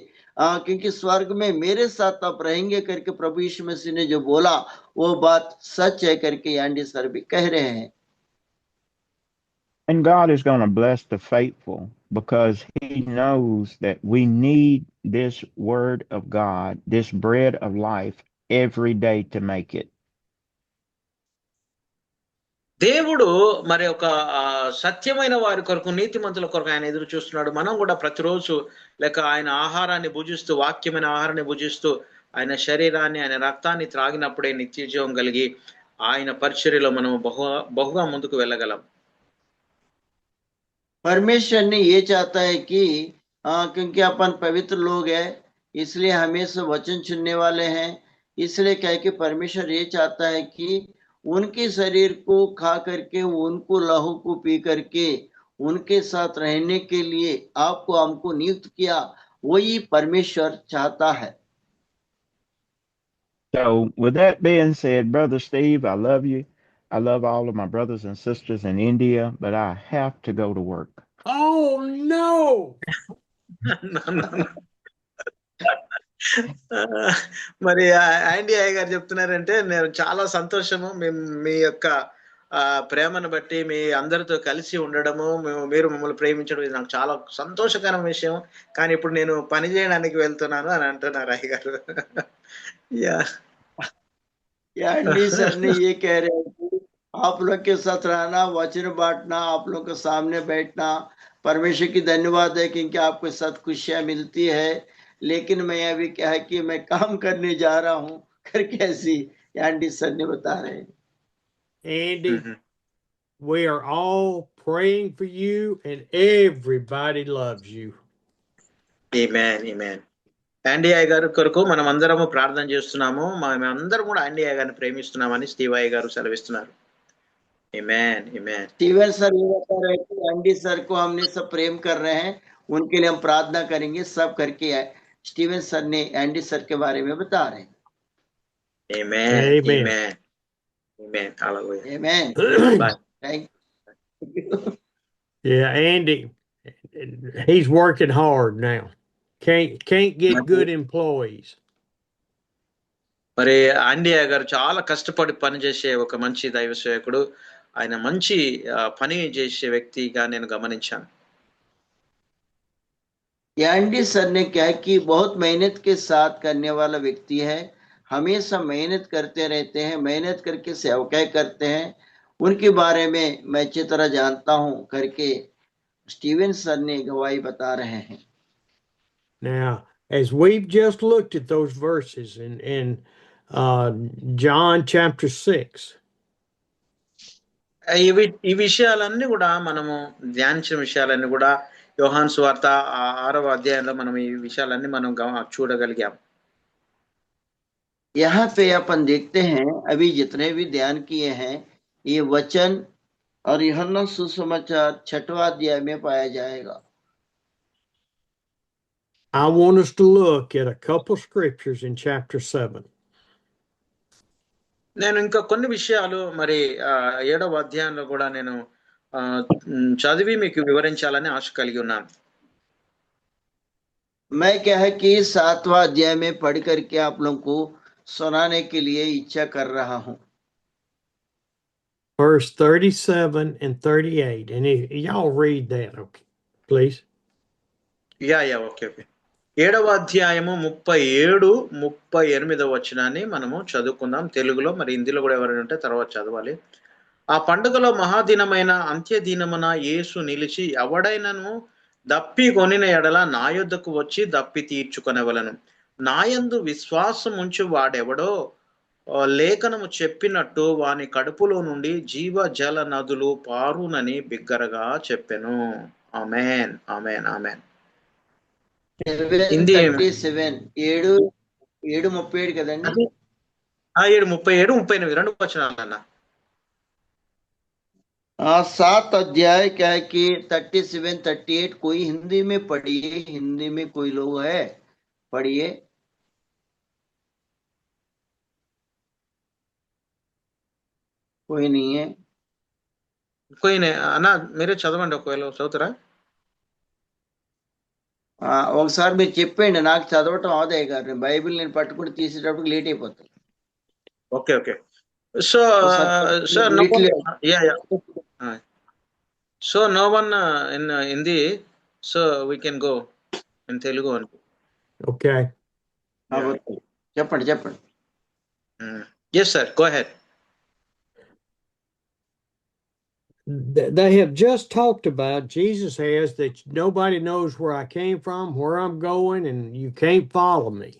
क्योंकि स्वर्ग में मेरे साथ आप रहेंगे करके प्रभु यीशु मसीह ने जो बोला वो बात सच है करके एंडी सर भी कह रहे हैं। And God is going to bless the faithful because He knows that we need this Word of God, this bread of life, every day to make it. దేవుడు మరి ఒక సత్యమైన వారి కొరకు, నీతిమంతుల కొరకు ఆయన ఎదురు చూస్తున్నాడు. మనం కూడా ప్రతిరోజు లేక ఆయన ఆహారాన్ని భుజిస్తూ, వాక్యమైన ఆహారాన్ని భుజిస్తూ, ఆయన శరీరాన్ని ఆయన రక్తాన్ని త్రాగినప్పుడే నిత్య జీవం కలిగి ఆయన పరిచర్యలో మనం బహుగా ముందుకు వెళ్ళగలం. परमेश्वर ने ये चाहता है कि क्योंकि अपन पवित्र लोग हैं, इसलिए हमेशा वचन सुनने वाले हैं, इसलिए कह के परमेश्वर ये चाहता है कि उनके शरीर को खा करके, उनको लहू को पी करके उनके साथ रहने के लिए आपको हमको नियुक्त किया, वही परमेश्वर चाहता है। So, with that being said, Brother Steve, I love you. I love all of my brothers and sisters in India, but I have to go to work. Oh no! మరి ఆండీ అయ్య గారు చెప్తున్నారంటే, నేను చాలా సంతోషము మీ యొక్క ప్రేమను బట్టి, మీ అందరితో కలిసి ఉండడము, మీరు మమ్మల్ని ప్రేమించడం ఇది నాకు చాలా సంతోషకరమైన విషయం. కానీ ఇప్పుడు నేను పని చేయడానికి వెళ్తున్నాను అని అంటున్నారు అయ్య గారు. एंडी सर ने ये कह रहे हैं कि आप लोग के साथ रहना, वचन बांटना, आप लोग के सामने बैठना परमेश्वर की धन्यवाद है, क्योंकि आपके साथ खुशियां मिलती है। लेकिन मैं अभी क्या है कि मैं काम करने जा रहा हूँ करके ऐसी एंडी सर ने बता रहे हैं। Andy, we are all praying for you and everybody loves you. ఆమేన్, ఆమేన్. ఆండీ అయ్య గారి కొరకు మనం అందరము ప్రార్థన చేస్తున్నాము. మేమందరం కూడా ఆండీ అయ్య గారిని ప్రేమిస్తున్నామని స్టీవ్ అయ్య గారు సెలవిస్తున్నారు. ఆమేన్, ఆమేన్. स्टीवन सर ये बता रहे हैं कि एंडी सर को हमने सब प्रेम कर रहे हैं, उनके लिए हम प्रार्थना करेंगे, सब करके स्टीवन सर ने एंडी सर के बारे में बता रहे हैं। Amen, Amen. Amen, amen, hallelujah, Amen. Bye. Thank you. Yeah, Andy, he's working hard now. Can't get good employees. మరి ఆండీ అయ్య గారు చాలా కష్టపడి పనిచేసే ఒక మంచి దైవ సేవకుడు. ఆయన మంచి పని చేసే వ్యక్తిగా నేను గమనించాను. एंडी सर ने क्या कि बहुत मेहनत के साथ करने वाला व्यक्ति है, हमेशा मेहनत करते रहते हैं, मेहनत करके सेवकाई करते हैं, उनके बारे में मैं अच्छी तरह जानता हूं करके स्टीवन सर ने गवाही बता रहे हैं। Now, as we've just looked at those verses in John chapter 6, ఈ విషయాలన్నీ కూడా మనము ధ్యానించిన విషయాలన్నీ కూడా యోహాను సువార్త 6వ అధ్యాయంలో మనం ఈ విషయాలన్నీ మనం చూడగలిగాం. यहाँ पे अपन देखते हैं, अभी जितने भी ध्यान किए हैं, ये वचन और यूहन्ना सुसमाचार 6वां अध्याय में पाया जाएगा। I want us to look at a couple scriptures in chapter 7. నేను ఇంకా కొన్ని విషయాలు మరి 7వ అధ్యాయంలో కూడా నేను చదివి మీకు వివరించాలని ఆశ కలిగి ఉన్నాను. मैं क्या है कि 7वां अध्याय में पढ़ करके आप लोगों को सुनाने के लिए इच्छा कर रहा हूं. Verse 37 and 38. And y'all read that, okay, please. Yeah okay. 7వ అధ్యాయము 37, 38 వచనాన్ని మనము చదువుకుందాం తెలుగులో. మరి హిందీలో కూడా ఎవరైనా ఉంటే తర్వాత చదవాలి. ఆ పండుగలో మహాదినమైన అంత్యదినమున యేసు నిలిచి ఎవడైనను దప్పి కొనిన ఎడల నా యొద్దకు వచ్చి దప్పి తీర్చుకొనవలను. నాయందు విశ్వాసం ఉంచి వాడెవడో లేఖనము చెప్పినట్టు వాని కడుపులో నుండి జీవ జల నదులు పారునని బిగ్గరగా చెప్పెను. ఆమేన్, ఆమేన్, ఆమేన్. 7:37 7:37 కదండి. 7:37, 38 రెండు వచనాలు అన్న. 7 अध्याय क्या है कि 37, 38 कोई हिंदी में पढ़िए. हिंदी में कोई लोग है पढ़िए. कोई नहीं है. कोई नहीं అన్న, మీరే చదవండి ఒకవేళ చదువుతారా. ఒకసారి మీరు చెప్పండి, నాకు చదవటం అవదే గారు. బైబిల్ నేను పట్టుకుని తీసేటప్పుడు లేట్ అయిపోతుంది. Okay okay. So so no one in Hindi, so we can go in Telugu అని. Okay. చెప్పండి చెప్పండి. Yes sir, go ahead. They have just talked about, Jesus has, that nobody knows where I came from, where I'm going, and you can't follow me.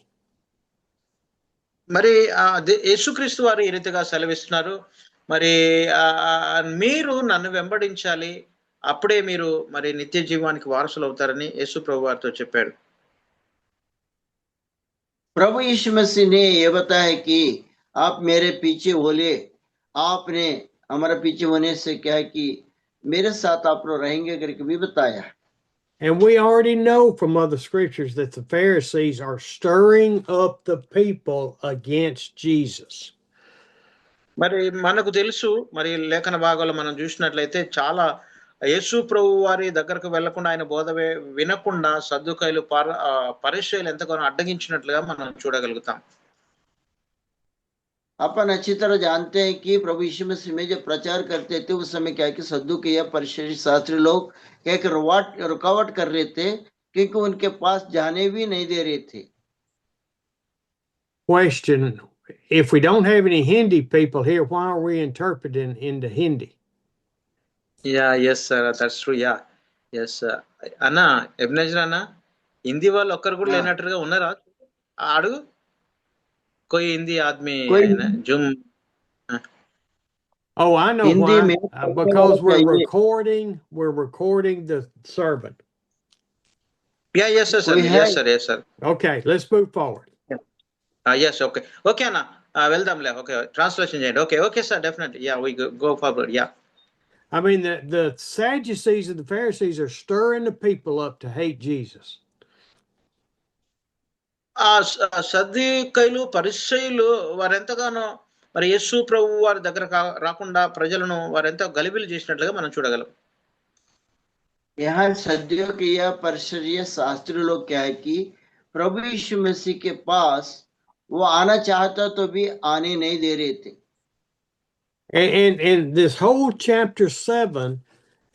మరి యేసుక్రీస్తు వారు ఈ రీతిగా సెలవిస్తున్నారు. మరి మీరు నన్ను వెంబడించాలి, అప్పుడే మీరు మరి నిత్య జీవానికి వారసులు అవుతారని యేసు ప్రభు వారితో చెప్పాడు. प्रभु यीशु मसीह ने ये बताया कि आप मेरे पीछे बोले. आपने हमारा पीछे होने से क्या है कि मेरे साथ आप लोग रहेंगे करके भी बताया. And we already know from other scriptures that the Pharisees are stirring up the people against Jesus. మరి మనకు తెలుసు, మరి లేఖన భాగాల్లో మనం చూసినట్లయితే చాలా యేసు ప్రభు వారి దగ్గరకు వెళ్లకుండా, ఆయన బోధ వినకుండా సద్దుకైలు పరిసయ్యులు ఎంతగానో అడ్డగించినట్లుగా మనం చూడగలుగుతాం. अपन अच्छी तरह जानते हैं कि प्रभु यीशु मसीह में जब प्रचार करते थे उस समय क्या कि सद्दुकैया परिसरी शास्त्री लोग एक रुकावट कर रहे थे, क्योंकि उनके पास जाने भी नहीं दे रहे थे. Question: if we don't have any Hindi people here, why are we interpreting into Hindi? Yeah, yes sir, that's true. Yeah, yes sir. అన్న ఎబ్నేజర్ అన్న, హిందీ వాళ్ళు ఒక్కరు కూడా లేనట్టుగా ఉన్నారా? అడుగు. कोई हिंदी आदमी जुम. Oh, I know why. Because we're recording the sermon. Yeah, yes sir, yes sir, yes sir. Okay, let's move forward. Yes, okay, okay అన్న, వెళ్దాంలే. Okay, translation చేయండి. Okay sir, definitely. Yeah, we go forward. Yeah. I mean, the Sadducees and the Pharisees are stirring the people up to hate Jesus. సద్దుకైలు పరిసయ్యులు వారెంతగానో మరి యేసు ప్రభు వారి దగ్గర రాకుండా ప్రజలను వారెంతో గలిబిలి చేసినట్లుగా మనం చూడగలం. यहाँ सद्दुकैया परिसरीय शास्त्री लोग क्या है कि प्रभु यीशु मसीह के पास वो आना चाहता तो भी आने नहीं दे रहे थे. And this whole chapter 7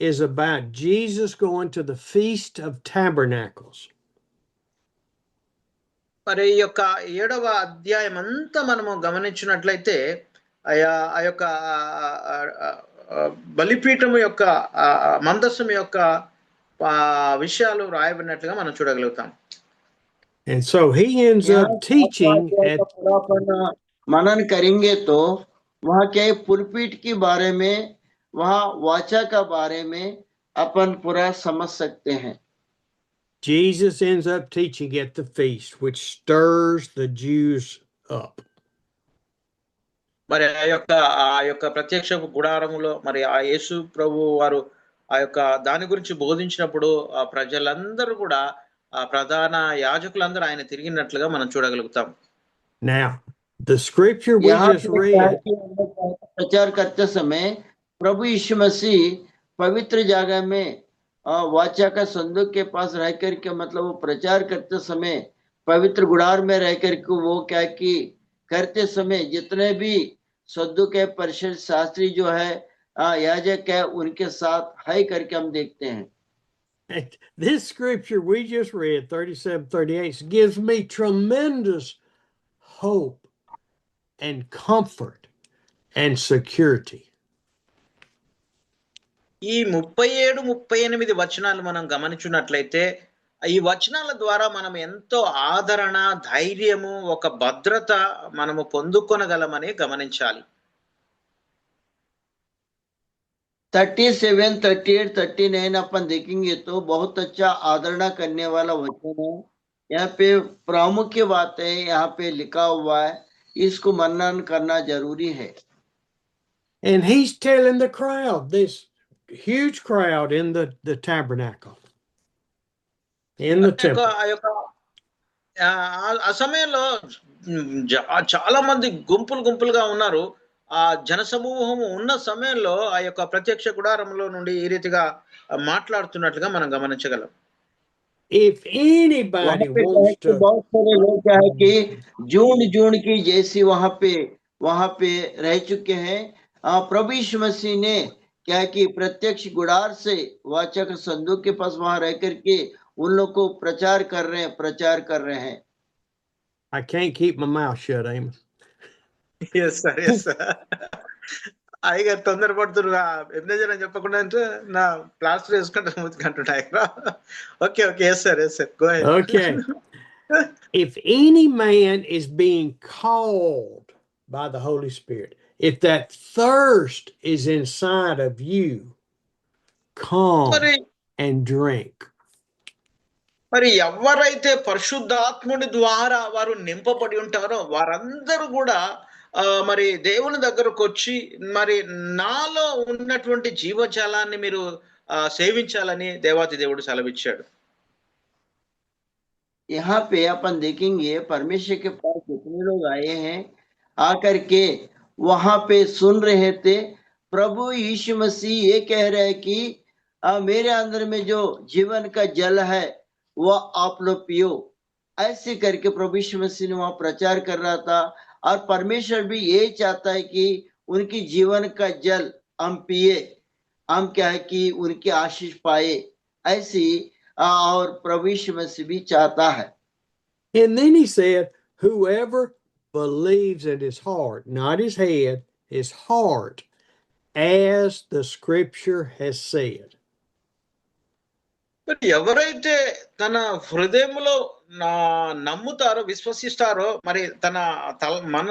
is about Jesus going to the Feast of Tabernacles. మరి ఈ యొక్క 7వ అధ్యాయం అంతా మనము గమనించినట్లయితే ఆ యొక్క బలిపీఠము యొక్క మందస్సం యొక్క విషయాలు రాయబడినట్లుగా మనం చూడగలుగుతాం. And so he ends up teaching at मनन करेंगे तो वहाँ क्या पुलपीठ के बारे में, वहाँ वाचा का बारे में अपन पूरा समझ सकते हैं. Jesus ends up teaching at the feast, which stirs the Jews up. మరి ఆ యొక్క ప్రత్యక్ష గుడారములో మరి ఆ యేసు ప్రభు వారు ఆ యొక్క దాని గురించి బోధించినప్పుడు ఆ ప్రజలందరూ కూడా ఆ ప్రధాన యాజకులందరూ ఆయన తిరిగినట్లుగా మనం చూడగలుగుతాం. Now, the scripture we just read, प्रचार करते समय प्रभु यीशु मसीह पवित्र जगह में वाचा का संदूक के पास रह करके मतलब वो प्रचार करते समय पवित्र गुड़ार में रह करके वो क्या कि करते समय जितने भी सद्दुकय परिषद शास्त्री जो है याजक है उनके साथ है करके हम देखते हैं। And this scripture we just read, 37:38, gives me tremendous hope and comfort and security. ఈ 37, 38 వచనాలు మనం గమనించున్నట్లయితే ఈ వచనాల ద్వారా మనం ఎంతో ఆదరణ, ధైర్యము, ఒక భద్రత మనము పొందుకొనగలమని గమనించాలి. 37, 38, 39 अपन देखेंगे तो बहुत अच्छा आदरणा करने वाला वचन है। यहाँ पे प्रामुख्य बात है, यहाँ पे लिखा हुआ है, इसको मनन करना जरूरी है। And he's telling the crowd, this huge crowd in the tabernacle, in the temple. ఆ సమయంలో చాలా మంది గుంపులుగా ఉన్నారు. ఆ జనసమూహము ఉన్న సమయంలో ఆ యొక్క ప్రత్యక్ష గుడారంలో నుండి ఈ రీతిగా మాట్లాడుతున్నట్లుగా మనం గమనించగలం. If anybody wants to, बहुत सारे लोग क्या है कि जून की जैसी वहां पे रह चुके हैं। प्रभु यीशु मसीह ने क्या कि प्रत्यक्ष गुड़ार से वाचक संदूक के पास वहां रह करके उन लोग को प्रचार कर रहे हैं। I can't keep my mouth shut, Amos. Yes, sir. Yes, sir. అయ్యగా తొందరపడుతున్నా ఎన్నజన చెప్పకుండా అంటే నా ప్లాస్టర్ వేసుకుంటే అంటున్నా. Okay yes sir go ahead. Okay. If any man is being called by the Holy Spirit, if that thirst is inside of you, come and drink. మరి ఎవరైతే పరిశుద్ధాత్ముడి ద్వారా వారు నింపబడి ఉంటారో వారందరూ కూడా మరి దేవుని దగ్గరకు వచ్చి మరి నాలో ఉన్నటువంటి జీవజలాన్ని మీరు సేవించాలని దేవాతి దేవుడు సెలవిచ్చాడు. यहाँ पे अपन देखेंगे परमेश्वर के पास कितने लोग आए हैं, आकर के वहां पे सुन रहे थे। प्रभु यीशु मसीह ये कह रहे हैं कि मेरे अंदर में जो जीवन का जल है वह आप लोग पियो। ऐसे करके प्रभु यीशु मसीह ने वहां प्रचार कर रहा था और परमेश्वर भी ये चाहता है कि उनकी जीवन का जल हम पिए, हम क्या है कि उनकी आशीष पाए, ऐसी और प्रभु यीशु मसीह भी चाहता है। And then he said, whoever believes in his heart, not his head, his heart, as the scripture has said. ఎవరైతే తన హృదయంలో నమ్ముతారో విశ్వసిస్తారో మరి మన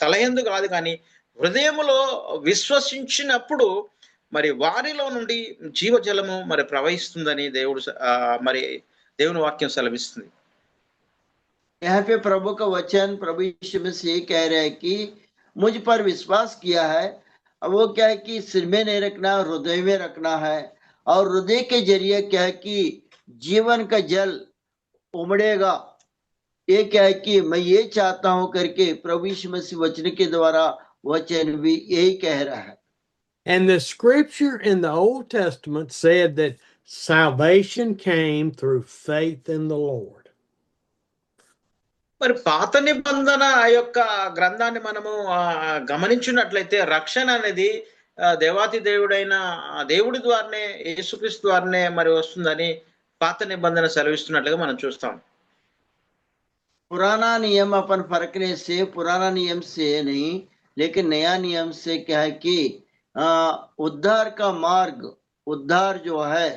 తలయందు కాదు కానీ హృదయములో విశ్వసించినప్పుడు మరి వారిలో నుండి జీవజలము మరి ప్రవహిస్తుందని దేవుని వాక్యం సెలవిస్తుంది. यहाँ पे प्रभु का वचन प्रभु यीशु मसीह कह रहे हैं कि मुझ पर विश्वास किया है, वो क्या है कि सिर में नहीं रखना, हृदय में रखना है, और हृदय के जरिए क्या है कि जीवन का जल उमड़ेगा। ये क्या है कि मैं ये चाहता हूं करके प्रभु यीशु मसीह वचन के द्वारा वचन भी यही कह रहा है। And the scripture in the Old Testament said that salvation came through faith in the Lord. మరి పాత నిబంధన ఆ యొక్క గ్రంథాన్ని మనము గమనించినట్లయితే రక్షణ అనేది దేవాతి దేవుడైన దేవుడి ద్వారానే యేసుక్రీస్తు ద్వారానే మరి వస్తుందని పాత నిబంధన సెలవిస్తున్నట్లుగా మనం చూస్తాం. पुराना नियम अपन फरकने से पुराना नियम से नहीं, लेकिन नया नियम से क्या है कि उद्धार का मार्ग, उद्धार जो है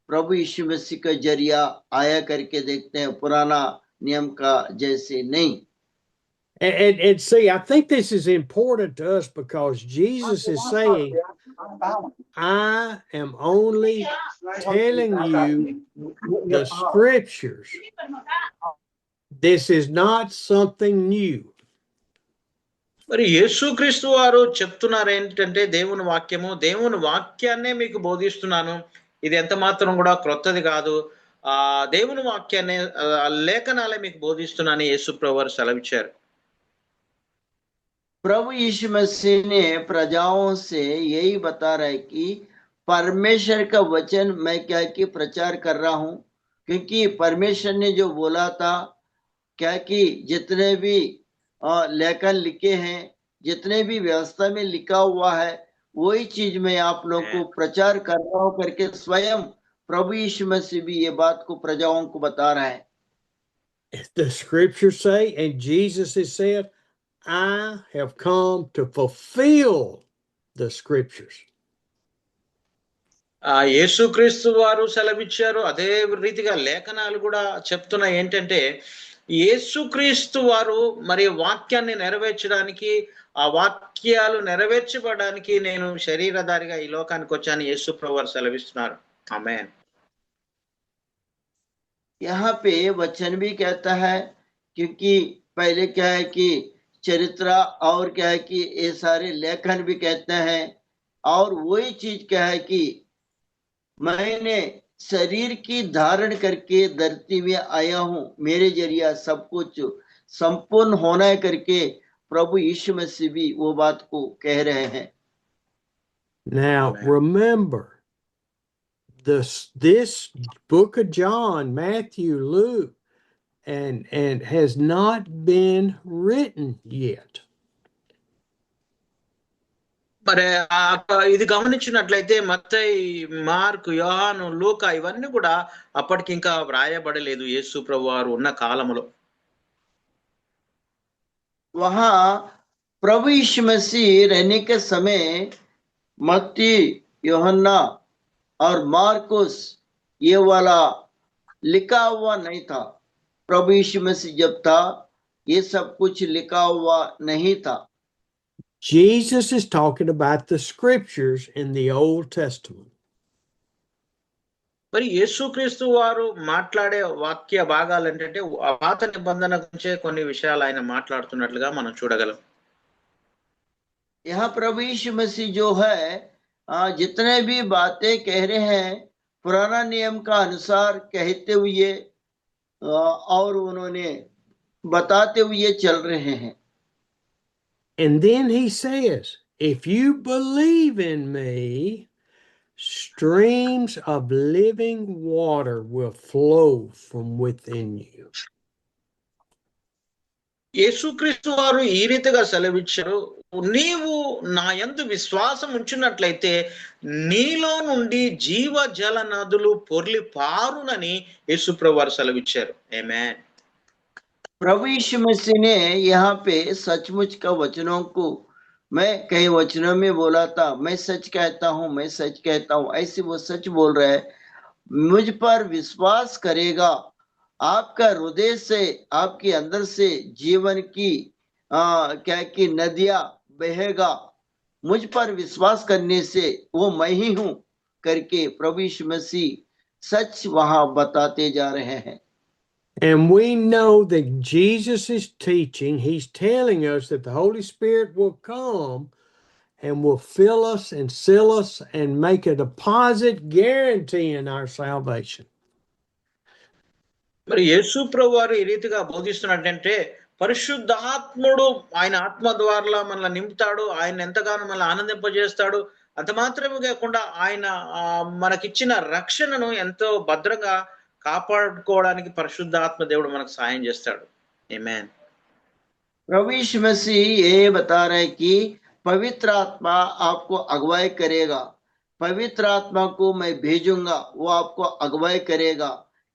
प्रभु यीशु मसीह का जरिया आया करके देखते हैं, पुराना नियम का जैसे नहीं। And see, I think this is important to us because Jesus is saying, I am only telling you the scriptures. This is not something new. మరి యేసుక్రీస్తు వారు చెప్తున్నారు ఏంటంటే దేవుని వాక్యాన్నే మీకు బోధిస్తున్నాను, ఇది ఎంత మాత్రం కూడా క్రొత్తది కాదు, దేవుని వాక్యాన్ని లేఖనాలే మీకు బోధిస్తున్నాను యేసు ప్రభువు వారు సెలవిచ్చారు. प्रभु यीशु मसीह ने प्रजाओं से यही बता रहा है कि परमेश्वर का वचन मैं क्या कि प्रचार कर रहा हूं, क्योंकि परमेश्वर ने जो बोला था क्या कि जितने भी लेखन लिखे हैं, जितने भी व्यवस्था में लिखा हुआ है, वही चीज मैं आप लोग को प्रचार कर रहा हूं करके स्वयं प्रभु यीशु मसीह भी ये बात को प्रजाओं को बता रहा है। The scriptures say, and Jesus has said, I have come to fulfill the scriptures. యేసుక్రీస్తు వారు సెలవిచ్చారు. అదే రీతిగా లేఖనాలు కూడా చెప్తున్నాయి ఏంటంటే, యేసుక్రీస్తు వారు మరి వాక్యాన్ని నెరవేర్చడానికి, ఆ వాక్యాలు నెరవేర్చబడడానికి నేను శరీరధారిగా ఈ లోకానికి వచ్చాను యేసు ప్రభు వారు సెలవిస్తున్నారు. ఆమేన్. यहाँ पे वचन भी कहता है, क्योंकि पहले क्या है कि चरित्र और क्या है कि ये सारे लेखन भी कहते हैं, और वही चीज क्या है कि मैंने शरीर की धारण करके धरती में आया हूं, मेरे जरिया सब कुछ संपूर्ण होना है करके प्रभु यीशु मसीह भी वो बात को कह रहे हैं। Now remember, this book of John, Matthew, Luke, and has not been written yet. మరి ఇది గమనించినట్లయితే మత్తయి, మార్కు, యోహాను, లూకా ఇవన్నీ కూడా అప్పటికి ఇంకా వ్రాయబడలేదు యేసు ప్రభు వారు ఉన్న కాలంలో. वहां प्रभु यीशु मसीह रहने के समय मत्ती, यूहन्ना और मार्कुस ये वाला लिखा हुआ नहीं था। प्रभु यीशु मसीह जब था ये सब कुछ लिखा हुआ नहीं था। Jesus is talking about the scriptures in the Old Testament. మరి యేసుక్రీస్తు వారు మాట్లాడే వాక్య భాగాలు ఏంటంటే పాత నిబంధన గురించే కొన్ని విషయాలు ఆయన మాట్లాడుతున్నట్లుగా మనం చూడగలం. यहाँ प्रभु यीशु मसीह जो है जितने भी बातें कह रहे हैं पुराना नियम का अनुसार कहते हुए और उन्होंने बताते हुए चल रहे हैं। And then he says, if you believe in me, streams of living water will flow from within you. యేసుక్రీస్తు వారు ఈ రీతిగా సెలవిచ్చారు, నీవు నా యందు విశ్వాసం ఉంచినట్లయితే నీలో నుండి జీవ జల నదులు పొర్లి పారునని యేసుప్రభు వారు సెలవిచ్చారు. ఆమేన్. प्रभु यीशु मसीह ने यहाँ पे सचमुच का वचनों को मैं कई वचनों में बोला था, मैं सच कहता हूँ, मैं सच कहता हूँ, ऐसे वो सच बोल रहे हैं। मुझ पर विश्वास करेगा, आपका हृदय से, आपके अंदर से जीवन की क्या की नदियां बहेगा। मुझ पर विश्वास करने से वो मैं ही हूं करके प्रभु यीशु मसीह सच वहां बताते जा रहे हैं। And we know that Jesus is teaching, he's telling us that the Holy Spirit will come and will fill us and seal us and make a deposit guaranteeing our salvation. మరి యేసు ప్రభు వారు ఈ రీతిగా బోధిస్తున్నట్టంటే పరిశుద్ధాత్ముడు ఆయన ఆత్మ ద్వారా మనల్ని నింపుతాడు, ఆయన ఎంతగానో మనల్ని ఆనందింపజేస్తాడు. అంత మాత్రమే కాకుండా ఆయన మనకిచ్చిన రక్షణను ఎంతో భద్రంగా కాపాడుకోవడానికి పరిశుద్ధాత్మ దేవుడు మనకు సహాయం చేస్తాడు. ఆమేన్. प्रभु यीशु मसीह ये बता रहे कि पवित्र आत्मा आपको अगुवाई करेगा, पवित्र आत्मा को मैं भेजूंगा, वो आपको अगुवाई करेगा।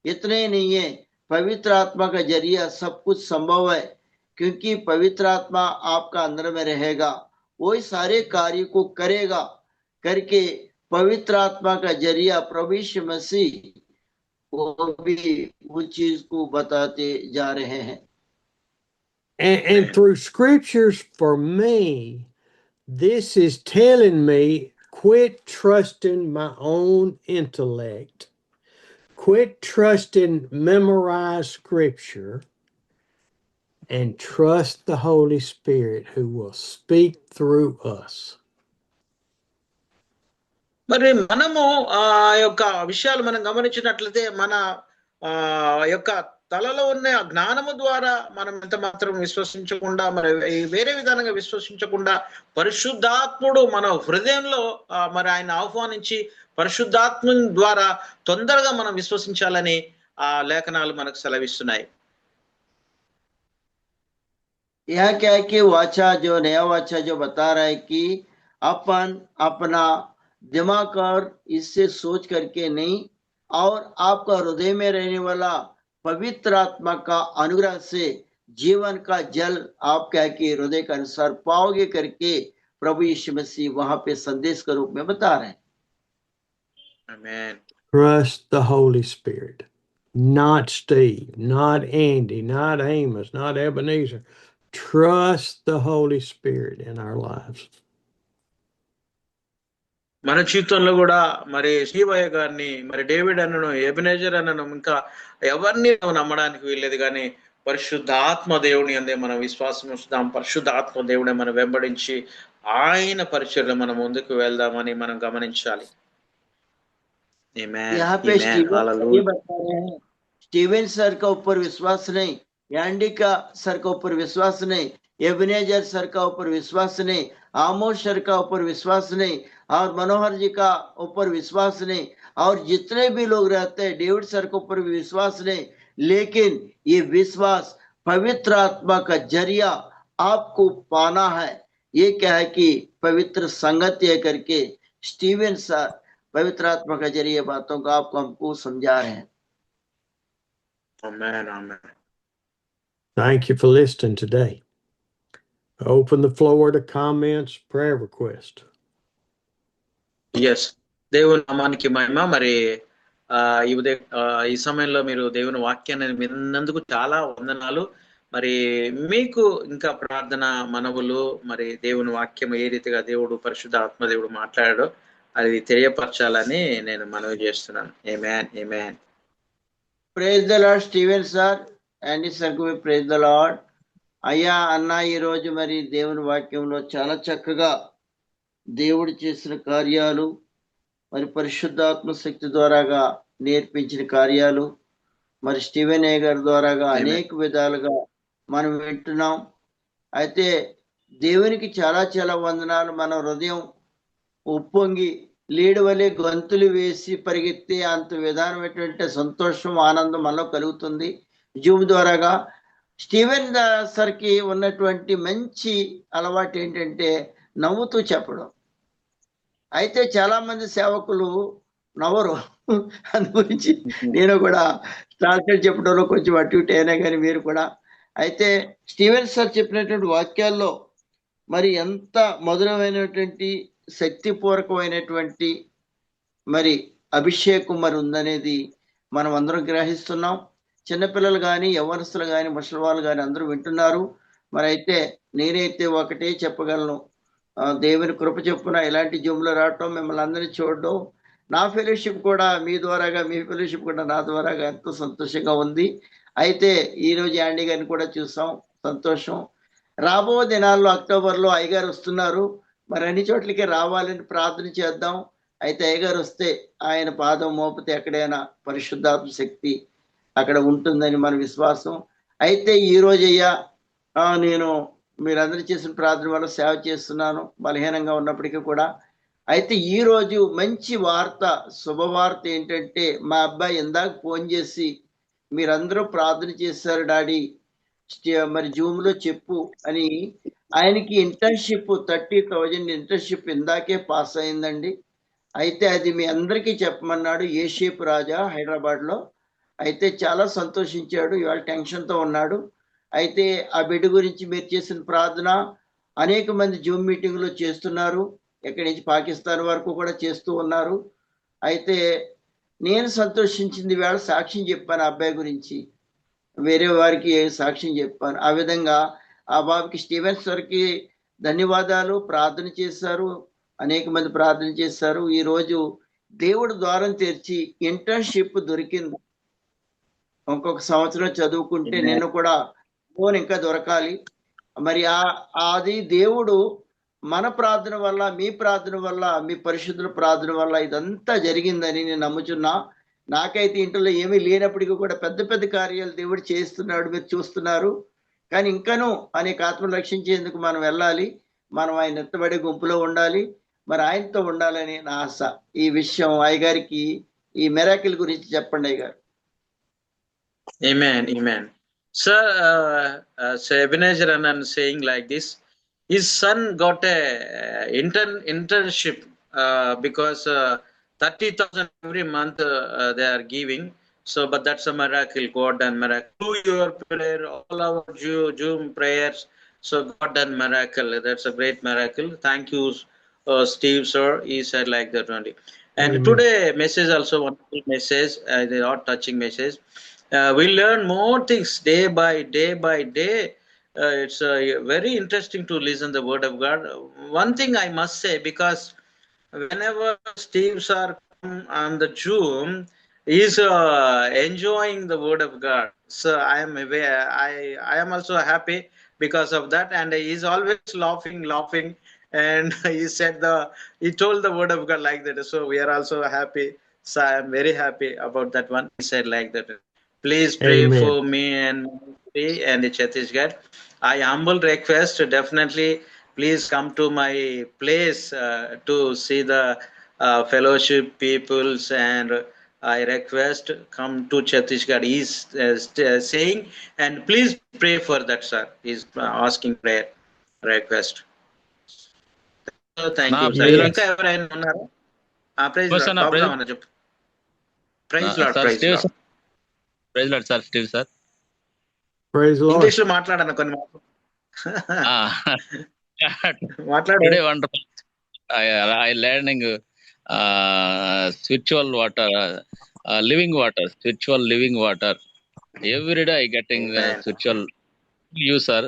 इतने नहीं है, पवित्र आत्मा का जरिया सब कुछ संभव है, क्योंकि पवित्र आत्मा आपका अंदर में रहेगा, वही सारे कार्य को करेगा करके पवित्र आत्मा का जरिया प्रभु यीशु मसीह वो भी वो चीज को बताते जा रहे हैं। And through scriptures, for me, this is telling me, quit trusting my own intellect, quit trusting memorized scripture, and trust the Holy Spirit who will speak through us. మరి మనము ఆ యొక్క విషయాలు మనం గమనించినట్లయితే మన యొక్క తలలో ఉన్న ఆ జ్ఞానము ద్వారా మనం ఎంత మాత్రం విశ్వసించకుండా, మరి వేరే విధానంగా విశ్వసించకుండా, పరిశుద్ధాత్ముడు మన హృదయంలో మరి ఆయన ఆహ్వానించి పరిశుద్ధాత్మ ద్వారా తొందరగా మనం విశ్వసించాలని ఆ లేఖనాలు మనకు సెలవిస్తున్నాయి. यह क्या है कि वाचा जो नया वाचा जो बता रहा है कि अपन अपना दिमाग और इससे सोच करके नहीं, और आपका हृदय में रहने वाला पवित्र आत्मा का अनुग्रह से जीवन का जल आप क्या कि हृदय के अनुसार पाओगे करके प्रभु यीशु मसीह वहां पे संदेश के रूप में बता रहे हैं. Amen. Trust the Holy Spirit, not Steve, not Andy, not Amos, not Ebenezer. Trust the Holy Spirit in our lives. మన జీవితంలో కూడా మరి శ్రీవయ్య గారిని, మరి డేవిడ్ అన్నను, ఎబెనేజర్ అన్నను, ఇంకా ఎవరిని నమ్మడానికి వీల్లేదు, కానీ పరిశుద్ధాత్మ దేవుని అందే మనం విశ్వాసం ఉంచుదాం. పరిశుద్ధాత్మ దేవుని మనం వెంబడించి ఆయన పరిచర్లో మనం ముందుకు వెళ్దామని మనం గమనించాలి. यहाँ पे स्टीवन सर का ऊपर विश्वास नहीं, एंडी का सर का ऊपर विश्वास नहीं, एबेनेजर सर का ऊपर विश्वास नहीं, आमोस सर का ऊपर विश्वास नहीं, और मनोहर जी का ऊपर विश्वास नहीं, और जितने भी लोग रहते हैं डेविड सर के ऊपर भी विश्वास नहीं, लेकिन ये विश्वास पवित्र आत्मा का जरिया आपको पाना है. ये क्या है कि पवित्र संगति है करके स्टीवन सर पवित्र आत्मा के जरिए बातों को आपको हमको समझा रहे हैं. Amen, amen. Thank you for listening today. Open the floor to comments, prayer request. Yes. దేవుని నామానికి మహిమ. మరి ఈ సమయంలో మీరు దేవుని వాక్యాన్ని విన్నందుకు చాలా వందనాలు. మరి మీకు ఇంకా ప్రార్థన మనవులు, మరి దేవుని వాక్యం ఏ రీతిగా దేవుడు పరిశుద్ధ ఆత్మదేవుడు మాట్లాడాడో అది తెలియపరచాలని నేను మనవి చేస్తున్నాను. ఆమేన్, ఆమేన్. Praise the Lord Steven sir, Andy sir కు ప్రైజ్ ద లార్డ్. అయ్యా అన్న, ఈ రోజు మరి దేవుని వాక్యంలో చాలా చక్కగా దేవుడు చేసిన కార్యాలు, మరి పరిశుద్ధాత్మ శక్తి ద్వారాగా నేర్పించిన కార్యాలు, మరి స్టీవెన్ ఏ గారి ద్వారాగా అనేక విధాలుగా మనం వింటున్నాం. అయితే దేవునికి చాలా చాలా వందనాలు. మన హృదయం ఉప్పొంగి లీడ్ వలె గంతులు వేసి పరిగెత్తే అంత విధానమైనటువంటి సంతోషం, ఆనందం మనలో కలుగుతుంది జూమ్ ద్వారాగా. స్టీవెన్ సార్కి ఉన్నటువంటి మంచి అలవాటు ఏంటంటే నవ్వుతూ చెప్పడం. అయితే చాలా మంది సేవకులు నవ్వరు. అందు గురించి నేను కూడా ట్రాన్స్లేట్ చెప్పడంలో కొంచెం అటు ఇటు అయినా కానీ మీరు కూడా. అయితే స్టీవెన్ సార్ చెప్పినటువంటి వాక్యాల్లో మరి ఎంత మధురమైనటువంటి శక్తిపూర్వకమైనటువంటి మరి అభిషేకం మరి ఉందనేది మనం అందరం గ్రహిస్తున్నాం. చిన్నపిల్లలు కానీ, యవ్వనస్తులు కానీ, ముసలి వాళ్ళు కానీ అందరూ వింటున్నారు. మరి అయితే నేనైతే ఒకటే చెప్పగలను, దేవుని కృప చెప్పున ఇలాంటి జూమ్లో రావటం, మిమ్మల్ని అందరినీ చూడడం, నా ఫెలోషిప్ కూడా మీ ద్వారాగా, మీ ఫెలోషిప్ కూడా నా ద్వారాగా ఎంతో సంతోషంగా ఉంది. అయితే ఈరోజు యాండీ గారిని కూడా చూసాం, సంతోషం. రాబో దినాల్లో అక్టోబర్లో అయ్యగారు వస్తున్నారు. మరి అన్ని చోట్లకి రావాలని ప్రార్థన చేద్దాం. అయితే అయ్యగారు వస్తే ఆయన పాదం మోపితే ఎక్కడైనా పరిశుద్ధాత్మ శక్తి అక్కడ ఉంటుందని మన విశ్వాసం. అయితే ఈ రోజయ్యా నేను మీరందరూ చేసిన ప్రార్థన వల్ల సేవ చేస్తున్నాను, బలహీనంగా ఉన్నప్పటికీ కూడా. అయితే ఈ రోజు మంచి వార్త, శుభవార్త ఏంటంటే, మా అబ్బాయి ఇందాక ఫోన్ చేసి మీరందరూ ప్రార్థన చేశారు డాడీ, మరి జూమ్ లో చెప్పు అని. ఆయనకి ఇంటర్న్షిప్ 30,000 ఇంటర్న్షిప్ ఇందాకే పాస్ అయిందండి. అయితే అది మీ అందరికీ చెప్పమన్నాడు, ఏ షేప్ రాజా హైదరాబాద్ లో. అయితే చాలా సంతోషించాడు, ఇవాళ టెన్షన్తో ఉన్నాడు. అయితే ఆ బిడ్డ గురించి మీరు చేసిన ప్రార్థన అనేక మంది జూమ్ మీటింగ్లో చేస్తున్నారు, ఎక్కడి నుంచి పాకిస్తాన్ వరకు కూడా చేస్తూ ఉన్నారు. అయితే నేను సంతోషించింది, వేళ సాక్ష్యం చెప్పాను ఆ అబ్బాయి గురించి, వేరే వారికి సాక్ష్యం చెప్పాను. ఆ విధంగా ఆ బాబుకి స్టీవెన్ సార్కి ధన్యవాదాలు. ప్రార్థన చేశారు, అనేక మంది ప్రార్థన చేశారు. ఈరోజు దేవుడు ద్వారం తెరిచి ఇంటర్న్షిప్ దొరికింది. ఇంకొక సంవత్సరం చదువుకుంటే నేను కూడా ఫోన్ ఇంకా దొరకాలి. మరి అది దేవుడు మన ప్రార్థన వల్ల, మీ ప్రార్థన వల్ల, మీ పరిశుద్ధుల ప్రార్థన వల్ల ఇదంతా జరిగిందని నేను నమ్ముచున్నా. నాకైతే ఇంట్లో ఏమీ లేనప్పటికీ కూడా పెద్ద పెద్ద కార్యాలు దేవుడు చేస్తున్నాడు, మీరు చూస్తున్నారు. కానీ ఇంకనూ అనేక ఆత్మలు రక్షించేందుకు మనం వెళ్ళాలి, మనం ఆయన ఎత్తబడే గుంపులో ఉండాలి, మరి ఆయనతో ఉండాలని నా ఆశ. ఈ విషయం అయ్యగారికి ఈ మెరాకిల్ గురించి చెప్పండి అయ్యగారు. Amen, amen. Sir, so Ebenezer Anand saying like this, his son got a internship because 30,000 every month they are giving. So, but that's a miracle, God done miracle. Through your prayer, all our Zoom prayers, so God done miracle. That's a great miracle. Thank you, Steve, sir. He said like that only. And Amen. today message also wonderful message, they are touching message. We learn more things day by day. It's very interesting to listen the word of God. One thing I must say, because whenever Steve's are come on the Zoom, he's enjoying the word of God. So I am aware. I am also happy because of that, and he's always laughing, and he told the word of God like that. So we are also happy. So I am very happy about that one. He said like that. Please pray Amen. for me and the Chhattisgarh. I humble request, definitely please come to my place to see the fellowship peoples, and I request come to Chhattisgarh. He's saying, and please pray for that, sir. He's asking prayer request. Thank you, sir. Yes. ఇంకా ఎవరైనా ఉన్నారా? Praise Yes, Lord. అన్న, బాబు praise- Ramanna చెప్పు. Praise Lord, sir praise Steve Lord. Sir, praise Lord sir, Steve sir. Praise the Lord. English లో మాట్లాడన్న కొన్ని మాటలు. మాట్లాడు. Today wonderful. I learning spiritual water, living water, spiritual living water. Every day I getting spiritual you sir.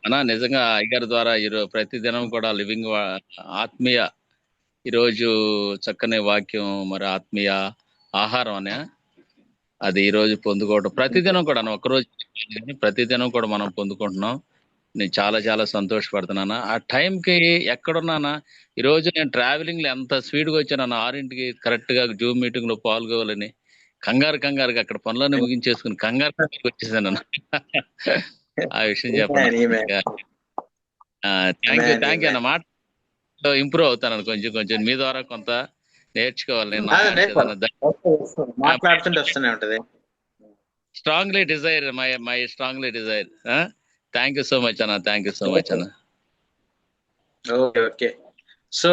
అన్నా నిజంగా అయ్యగారి ద్వారా ఈరోజు ప్రతిదినం కూడా లివింగ్ ఆత్మీయ ఈరోజు చక్కని వాక్యం, మరి ఆత్మీయ ఆహారం అనే అది ఈ రోజు పొందుకోవడం ప్రతిదినం కూడా ఒక్కరోజు ప్రతిదినం కూడా మనం పొందుకుంటున్నాం. నేను చాలా చాలా సంతోషపడుతున్నాను. ఆ టైంకి ఎక్కడున్నానా, ఈ రోజు నేను ట్రావెలింగ్ లో ఎంత స్పీడ్గా వచ్చాను, 6ంటికి కరెక్ట్ గా జూమ్ మీటింగ్ లో పాల్గొవాలని కంగారుగా అక్కడ పనులన్నీ ముగించేసుకుని కంగారు వచ్చేసాను. ఆ విషయం చెప్పండి. థ్యాంక్ యూ అన్న. మాట ఇంప్రూవ్ అవుతాను కొంచెం మీ ద్వారా కొంత నేర్చుకోవాలి. మాట్లాడుతుంటే వస్తూనే ఉంటది. Strongly desire my strongly desire. Thank you so much అన్న. థ్యాంక్ యూ సో మచ్ అన్న. Okay. So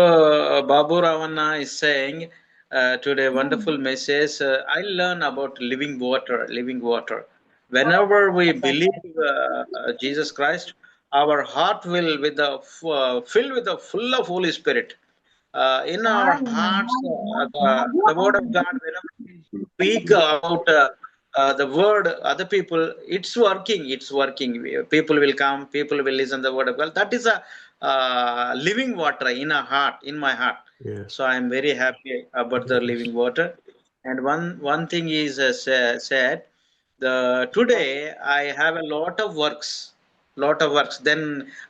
Babu Ravanna is saying today wonderful message. I learn about living water. Whenever we believe Jesus Christ, our heart will filled with the full of Holy Spirit. In our hearts, the word of God, whenever we speak about the word, other people, it's working. People will come, people will listen the word of God. That is a living water in my heart. Yes. So I am very happy about the living water. And one thing is said, today I have a lot of works. Then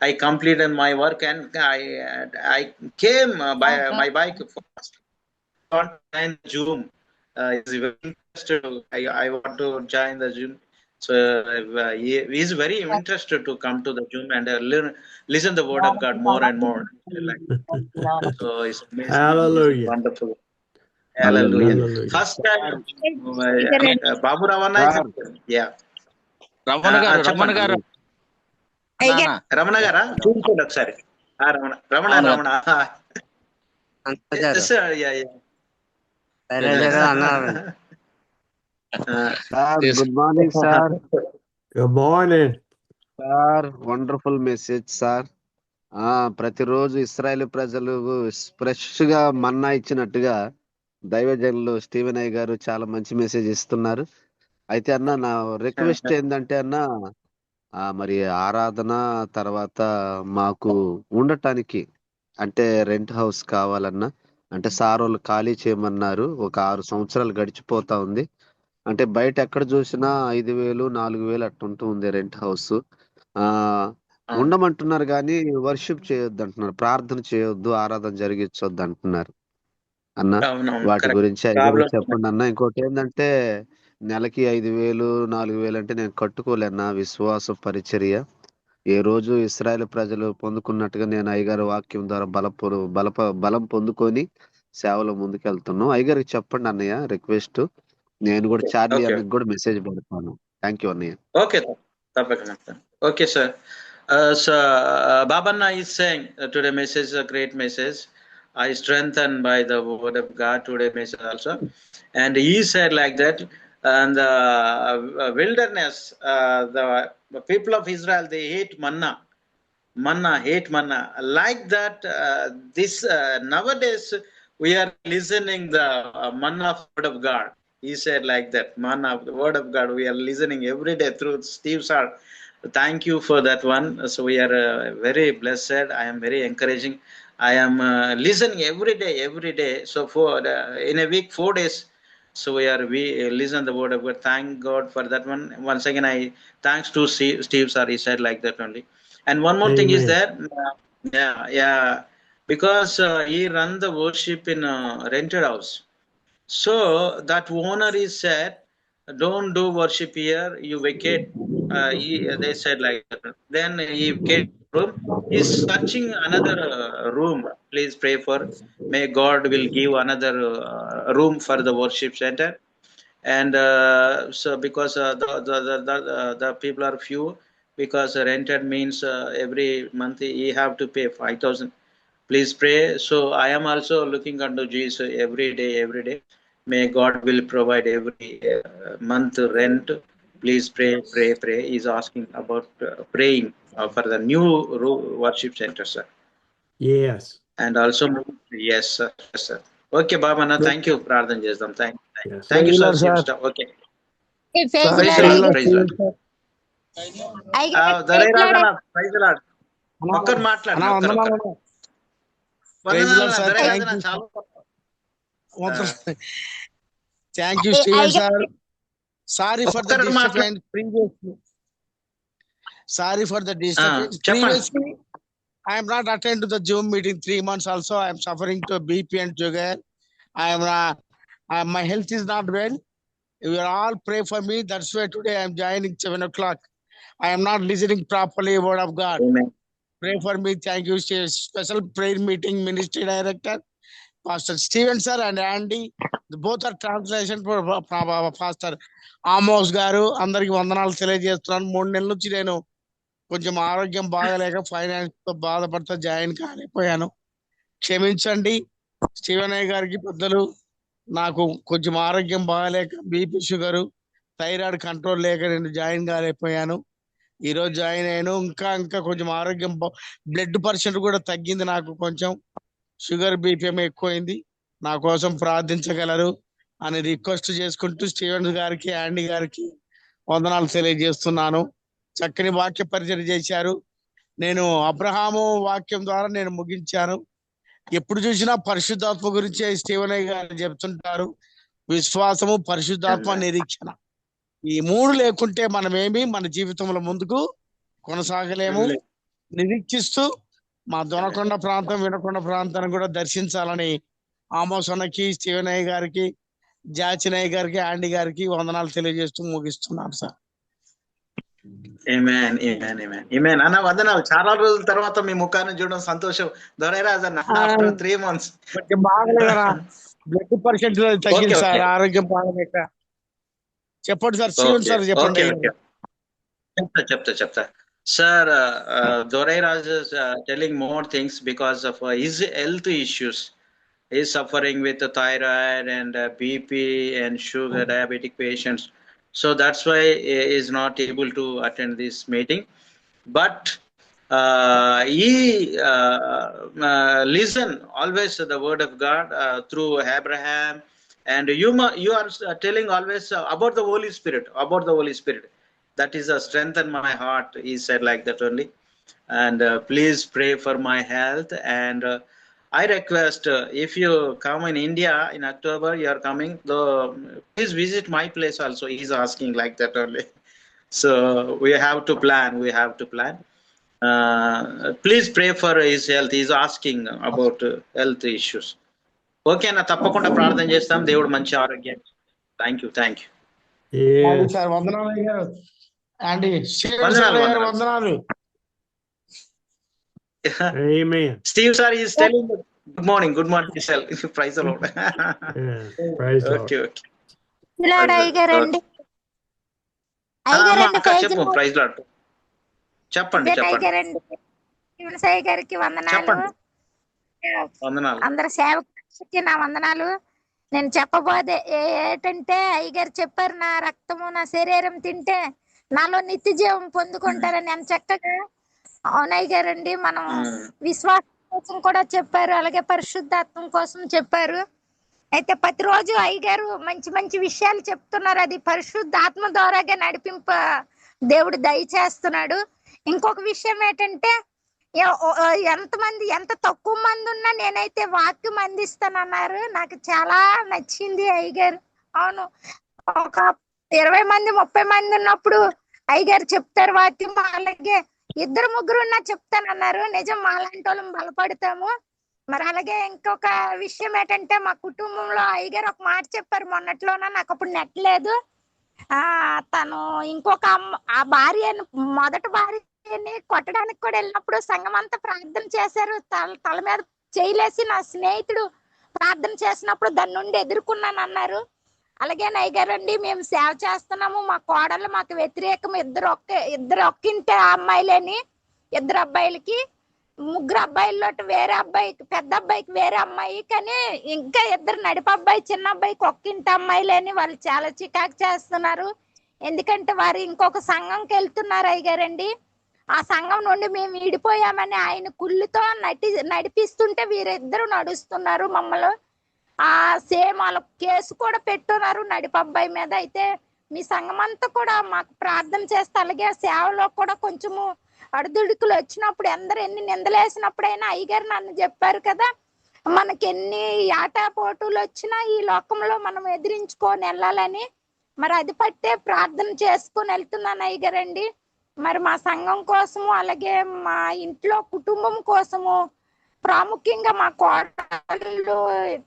I completed my work, and I came by my bike first on Zoom. Is very interested. I want to join the Zoom. So he is very interested to come to the Zoom and listen the word of God more and more. So it's amazing. Hallelujah. It's wonderful. Hallelujah. Hallelujah. First time, Babu Ravana. Yeah. Ramana గారు రమణ గారా? చూసుకోండి ఒకసారి. Ramana. Good morning sir. Good morning. Sir wonderful message sir. ప్రతిరోజు Israel ప్రజలు fresh గా మన్నా ఇచ్చినట్టుగా దైవజనులు Steven అయ్య గారు చాలా మంచి మెసేజ్ ఇస్తున్నారు. అయితే అన్న, నా రిక్వెస్ట్ ఏంటంటే అన్న, మరి ఆరాధన తర్వాత మాకు ఉండటానికి అంటే రెంట్ హౌస్ కావాలన్నా, అంటే సార్ వాళ్ళు ఖాళీ చేయమన్నారు. ఒక 6 సంవత్సరాలు గడిచిపోతా ఉంది. అంటే బయట ఎక్కడ చూసినా 5,000 4,000 అట్టుంటూ ఉంది రెంట్ హౌస్. ఉండమంటున్నారు కానీ వర్షిప్ చేయొద్దు అంటున్నారు, ప్రార్థన చేయొద్దు, ఆరాధన జరిగించొద్దు అంటున్నారు. అన్న. అవునవును వాటి కరెక్ట్. గురించి అయ్యగారు ప్రాబ్లమ్స్ ఉన్నాయి. చెప్పండి అన్న. ఇంకోటి ఏంటంటే నెలకి 5,000 4,000 అంటే నేను కట్టుకోలేనా విశ్వాస పరిచర్య. ఏ రోజు ఇస్రాయేల్ ప్రజలు పొందుకున్నట్టుగా నేను అయ్యగారి వాక్యం ద్వారా బలం పొందుకొని సేవలో ముందుకెళ్తున్నాం. అయ్యగారికి చెప్పండి అన్నయ్య రిక్వెస్ట్. నేను కూడా చార్లీ ఓకే అన్నకి కూడా మెసేజ్ పెడతాను. థ్యాంక్ యూ అన్నయ్య. ఓకే తప్పకుండా. Okay, sir. So Babanna is saying today message is a great message. I strengthened by the word of God today message also, and he said like that. And the wilderness, the people of Israel, they hate hate manna. Like that, this nowadays we are listening the manna of word of God. He said like that, manna of the word of God. We are listening every day through Steve sir. Thank you for that one. So we are very blessed. I am very encouraging. I am listening every day. So for in a week 4 days. So we listen the word of God. Thank God for that one. Once again, I thanks to Steve sir. He said like that only. And one more thing is Amen. that because he run the worship in a rented house. So that owner is said, don't do worship here, you vacate. They said like that. Then he came room. He's searching another room. Please pray for. May God will give another room for the worship center. And so because the people are few, because rented means every month he have to pay 5,000. Please pray. So I am also looking unto Jesus every day. May God will provide every month rent. Please pray. He's asking about praying for the new worship center, sir. Yes. And also, yes, sir. Yes, sir. Okay, Babana, thank you. Pradhan Jesdam. Thank Yes. you, sir. Praise the Lord, Steve. Okay. sir. Praise the Lord. Praise the Lord. దరైరాజన praise the Lord. ఒక్కరు మాట్లాడండి. ఒక్కరు. వందనాలు దరైరాజన చాలా. Thank you, Steven sir. Sorry for the disturbance previously. Sorry for the disturbance previously. I am not attended to the Zoom meeting 3 months also. I am suffering to BP and sugar. My health is not well. You will all pray for me. That's why today I am joining 7 o'clock. I am not listening properly word of God. Amen. Pray for me. Thank you. Special prayer meeting ministry director, Pastor Steven sir and Andy. Both are translation for Pastor Amos గారు. అందరికి వందనాలు తెలియజేస్తున్నాను. 3 నెలల నుంచి నేను కొంచెం ఆరోగ్యం బాగలేక finance తో బాధపడుతూ జాయిన్ కాలేకపోయాను. క్షమించండి. స్టీవెన్ అయ్య గారికి పెద్దలు, నాకు కొంచెం ఆరోగ్యం బాగలేక బీపీ షుగరు థైరాయిడ్ కంట్రోల్ లేక నేను జాయిన్ కాలేకపోయాను. ఈరోజు జాయిన్ అయ్యాను. ఇంకా కొంచెం ఆరోగ్యం బ్లడ్ పర్సెంట్ కూడా తగ్గింది. నాకు కొంచెం షుగర్ బీపీ ఎక్కువైంది. నా కోసం ప్రార్థించగలరు అని రిక్వెస్ట్ చేసుకుంటూ స్టీవెన్ గారికి యాండీ గారికి వందనాలు తెలియజేస్తున్నాను. చక్కని వాక్య పరిచయం చేశారు. నేను అబ్రహాము వాక్యం ద్వారా నేను ముగించాను. ఎప్పుడు చూసినా పరిశుద్ధాత్మ గురించి స్టీవెన్ గారు చెప్తుంటారు. విశ్వాసము, పరిశుద్ధాత్మ, నిరీక్షణ. ఈ 3 లేకుంటే మనమేమి మన జీవితంలో ముందుకు కొనసాగలేము. నిరీక్షిస్తూ మా దొనకొండ ప్రాంతం, వినకొండ ప్రాంతాన్ని కూడా దర్శించాలని ఆమోస్ అన్నకి, స్టీవెన్ అయ్య గారికి, జాచినయ్య గారికి, యాండీ గారికి వందనాలు తెలియజేస్తూ ముగిస్తున్నాను సార్. Amen. అన్న వందనాలు. చాలా రోజుల తర్వాత మీ ముఖాన్ని చూడడం సంతోషం. దొరైరాజ్ అన్న ఆఫ్టర్ 3 months. కొంచెం బాగలేదరా, బ్లడ్ పర్సెంట్ తగ్గింది సార్, ఆరోగ్యం బాగలేక. చెప్పండి సార్, స్టీవెన్ సార్ చెప్పండి. చెప్తా sir. Dorairaj telling more things because of his health issues. He is suffering with thyroid and BP and sugar, diabetic patients. So that's why he is not able to attend this meeting. But he listen always to the word of God through Abraham. And you are telling always about the Holy Spirit. That is a strength in my heart. He said like that only. And please pray for my health. And I request if you come in India in October, you are coming, please visit my place also. He's asking like that only. So we have to plan. Please pray for his health. He's asking about health issues. Okay అన్న, తప్పకుండా ప్రార్థన చేస్తాం. దేవుడు మంచి ఆరోగ్యం. Thank you. Yes. Sir వందనాలు అయ్యారు. అండి వందనాలు. వందనాలు. Amen. Steve sir is telling good morning Giselle. Praise the Lord. Yeah. Praise the Lord. Okay. Lord అయ్యారండి. అక్క చెప్పు. Praise Lord. చెప్పండి. సాయి గారికి వందనాలు. అందరు సేవకులకి నా వందనాలు. నేను చెప్పబోదే ఏంటంటే, అయ్యగారు చెప్పారు, నా రక్తము నా శరీరం తింటే నాలో నిత్య జీవం పొందుకుంటారని ఎంత చక్కగా. అవునయ్య గారండి, మనం విశ్వాసం కోసం కూడా చెప్పారు, అలాగే పరిశుద్ధాత్మ కోసం చెప్పారు. అయితే ప్రతిరోజు అయ్యగారు మంచి మంచి విషయాలు చెప్తున్నారు. అది పరిశుద్ధాత్మ ద్వారాగా నడిపింప దేవుడు దయచేస్తున్నాడు. ఇంకొక విషయం ఏంటంటే, ఎంత తక్కువ మంది ఉన్నా నేనైతే వాక్యం అందిస్తానన్నారు. నాకు చాలా నచ్చింది అయ్యగారు. అవును, ఒక 20 మంది 30 మంది ఉన్నప్పుడు అయ్యగారు చెప్తారు వాక్యం. అలాగే 2-3 ఉన్నా చెప్తానన్నారు. నిజం, మాలాంటి వాళ్ళం బలపడతాము. మరి అలాగే ఇంకొక విషయం ఏంటంటే, మా కుటుంబంలో అయ్యగారు ఒక మాట చెప్పారు మొన్నట్లోన. నాకు అప్పుడు నెట్టలేదు. తను ఇంకొక ఆ భార్యను, మొదటి భార్యని కొట్టడానికి కూడా వెళ్ళినప్పుడు సంఘం అంతా ప్రార్థన చేశారు. తల మీద చేయలేసి నా స్నేహితుడు ప్రార్థన చేసినప్పుడు దాని నుండి ఎదుర్కొన్నాను అన్నారు. అలాగే అయ్యగారండి, మేము సేవ చేస్తున్నాము, మా కోడళ్ళు మాకు వ్యతిరేకం. ఇద్దరు ఒక్కింటే అమ్మాయిలేని, 2 అబ్బాయిలకి, 3 అబ్బాయిల్లో వేరే అబ్బాయికి, పెద్ద అబ్బాయికి వేరే అమ్మాయి, కానీ ఇంకా 2 నడిపి అబ్బాయి, చిన్న అబ్బాయికి ఒక్కింటి అమ్మాయిలేని వాళ్ళు చాలా చికాకు చేస్తున్నారు. ఎందుకంటే వారు ఇంకొక సంఘంకి వెళ్తున్నారు అయ్యగారండి. ఆ సంఘం నుండి మేము విడిపోయామని ఆయన కుళ్ళుతో నడిపిస్తుంటే వీరిద్దరు నడుస్తున్నారు మమ్మల్ని. సేమ్ వాళ్ళ కేసు కూడా పెట్టున్నారు నడిపి అబ్బాయి మీద. అయితే మీ సంఘం అంతా కూడా మాకు ప్రార్థన చేస్తే, అలాగే సేవలో కూడా కొంచెము అడుదుడుకులు వచ్చినప్పుడు, ఎన్ని నిందలేసినప్పుడైనా అయ్యగారు నన్ను చెప్పారు కదా, మనకి ఎన్ని ఆటపోటులు వచ్చినా ఈ లోకంలో మనం ఎదిరించుకొని వెళ్ళాలని. మరి అది పట్టే ప్రార్థన చేసుకొని వెళ్తున్నాను అయ్యగారండి. మరి మా సంఘం కోసము, అలాగే మా ఇంట్లో కుటుంబం కోసము, ప్రాముఖ్యంగా మా కోడళ్ళు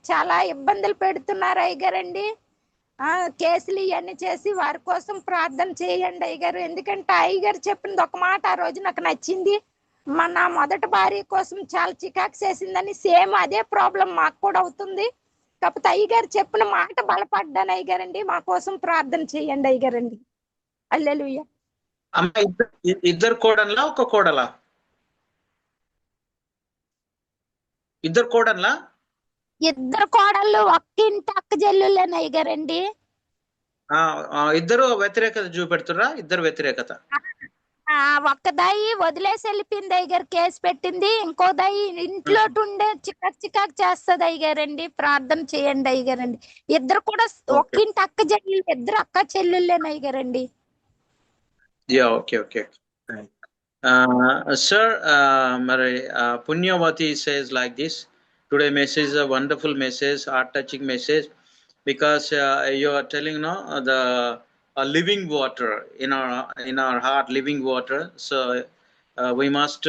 చాలా ఇబ్బందులు పెడుతున్నారు అయ్యగారండి. కేసులు ఇవన్నీ చేసి వారి కోసం ప్రార్థన చేయండి అయ్యగారు. ఎందుకంటే అయ్యగారు చెప్పింది ఒక మాట ఆ రోజు నాకు నచ్చింది. నా మొదటి భార్య కోసం చాలా చికాకు చేసిందని. సేమ్ అదే ప్రాబ్లం మాకు కూడా అవుతుంది. కాకపోతే అయ్యగారు చెప్పిన మాట బలపడ్డాను అయ్యగారండి. మా కోసం ప్రార్థన చేయండి అయ్యగారండి. హల్లెలూయా. ఇద్దరు కోడన్లా, ఒక కోడలా? 2 కోడన్లా? 2 కోడళ్ళు ఒక్కింటి అక్క చెల్లెళ్ళని అయ్యగారండి. ఇద్దరు వ్యతిరేకత చూపెడుతురా? 2 వ్యతిరేకత. ఒక్క దాయి వదిలేసి వెళ్ళిపోయింది అయ్యగారు, కేసు పెట్టింది. ఇంకో దాయి ఇంట్లో ఉండే చికాకు చేస్తుంది అయ్యగారండి. ప్రార్థన చేయండి అయ్యగారండి. 2 కూడా ఒక్కింటి అక్క చెల్లెళ్ళు, 2 అక్క చెల్లెళ్ళని అయ్యగారండి. Okay. Sir, Punyavati says like this. Today message is a wonderful message, heart-touching message, because you are telling the living water in our heart, living water. So we must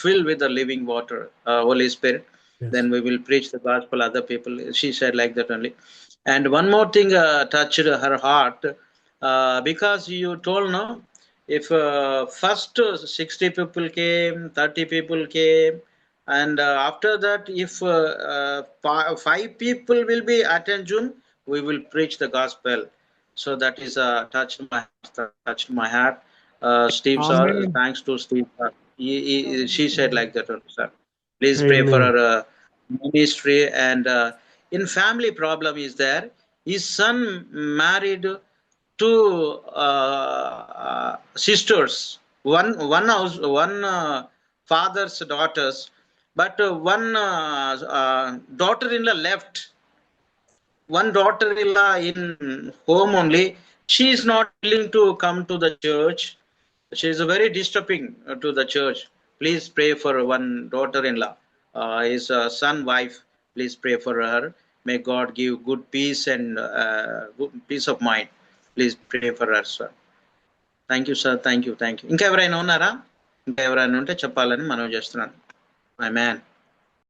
fill with the living water, Holy Spirit. Yes. Then we will preach the gospel other people. She said like that only. And one more thing touched her heart, because you told if first 60 people came, 30 people came, and after that, if 5 people will be attention, we will preach the gospel. So that is touched my heart. Steve sir, thanks to Steve. She said like that, sir. Please pray for her ministry. And in family problem is there. His son married 2 sisters. One house, one father's daughters. But one daughter-in-law left. One daughter-in-law in home only. She is not willing to come to the church. She is very disturbing to the church. Please pray for one daughter-in-law. His son, wife. Please pray for her. May God give good peace and good peace of mind. Please pray for her, sir. Thank you, sir. Thank you. ఇంకా ఎవరైనా ఉన్నారా? ఇంకా ఎవరైనా ఉంటే చెప్పాలని మనం చేస్తున్నాను. Amen.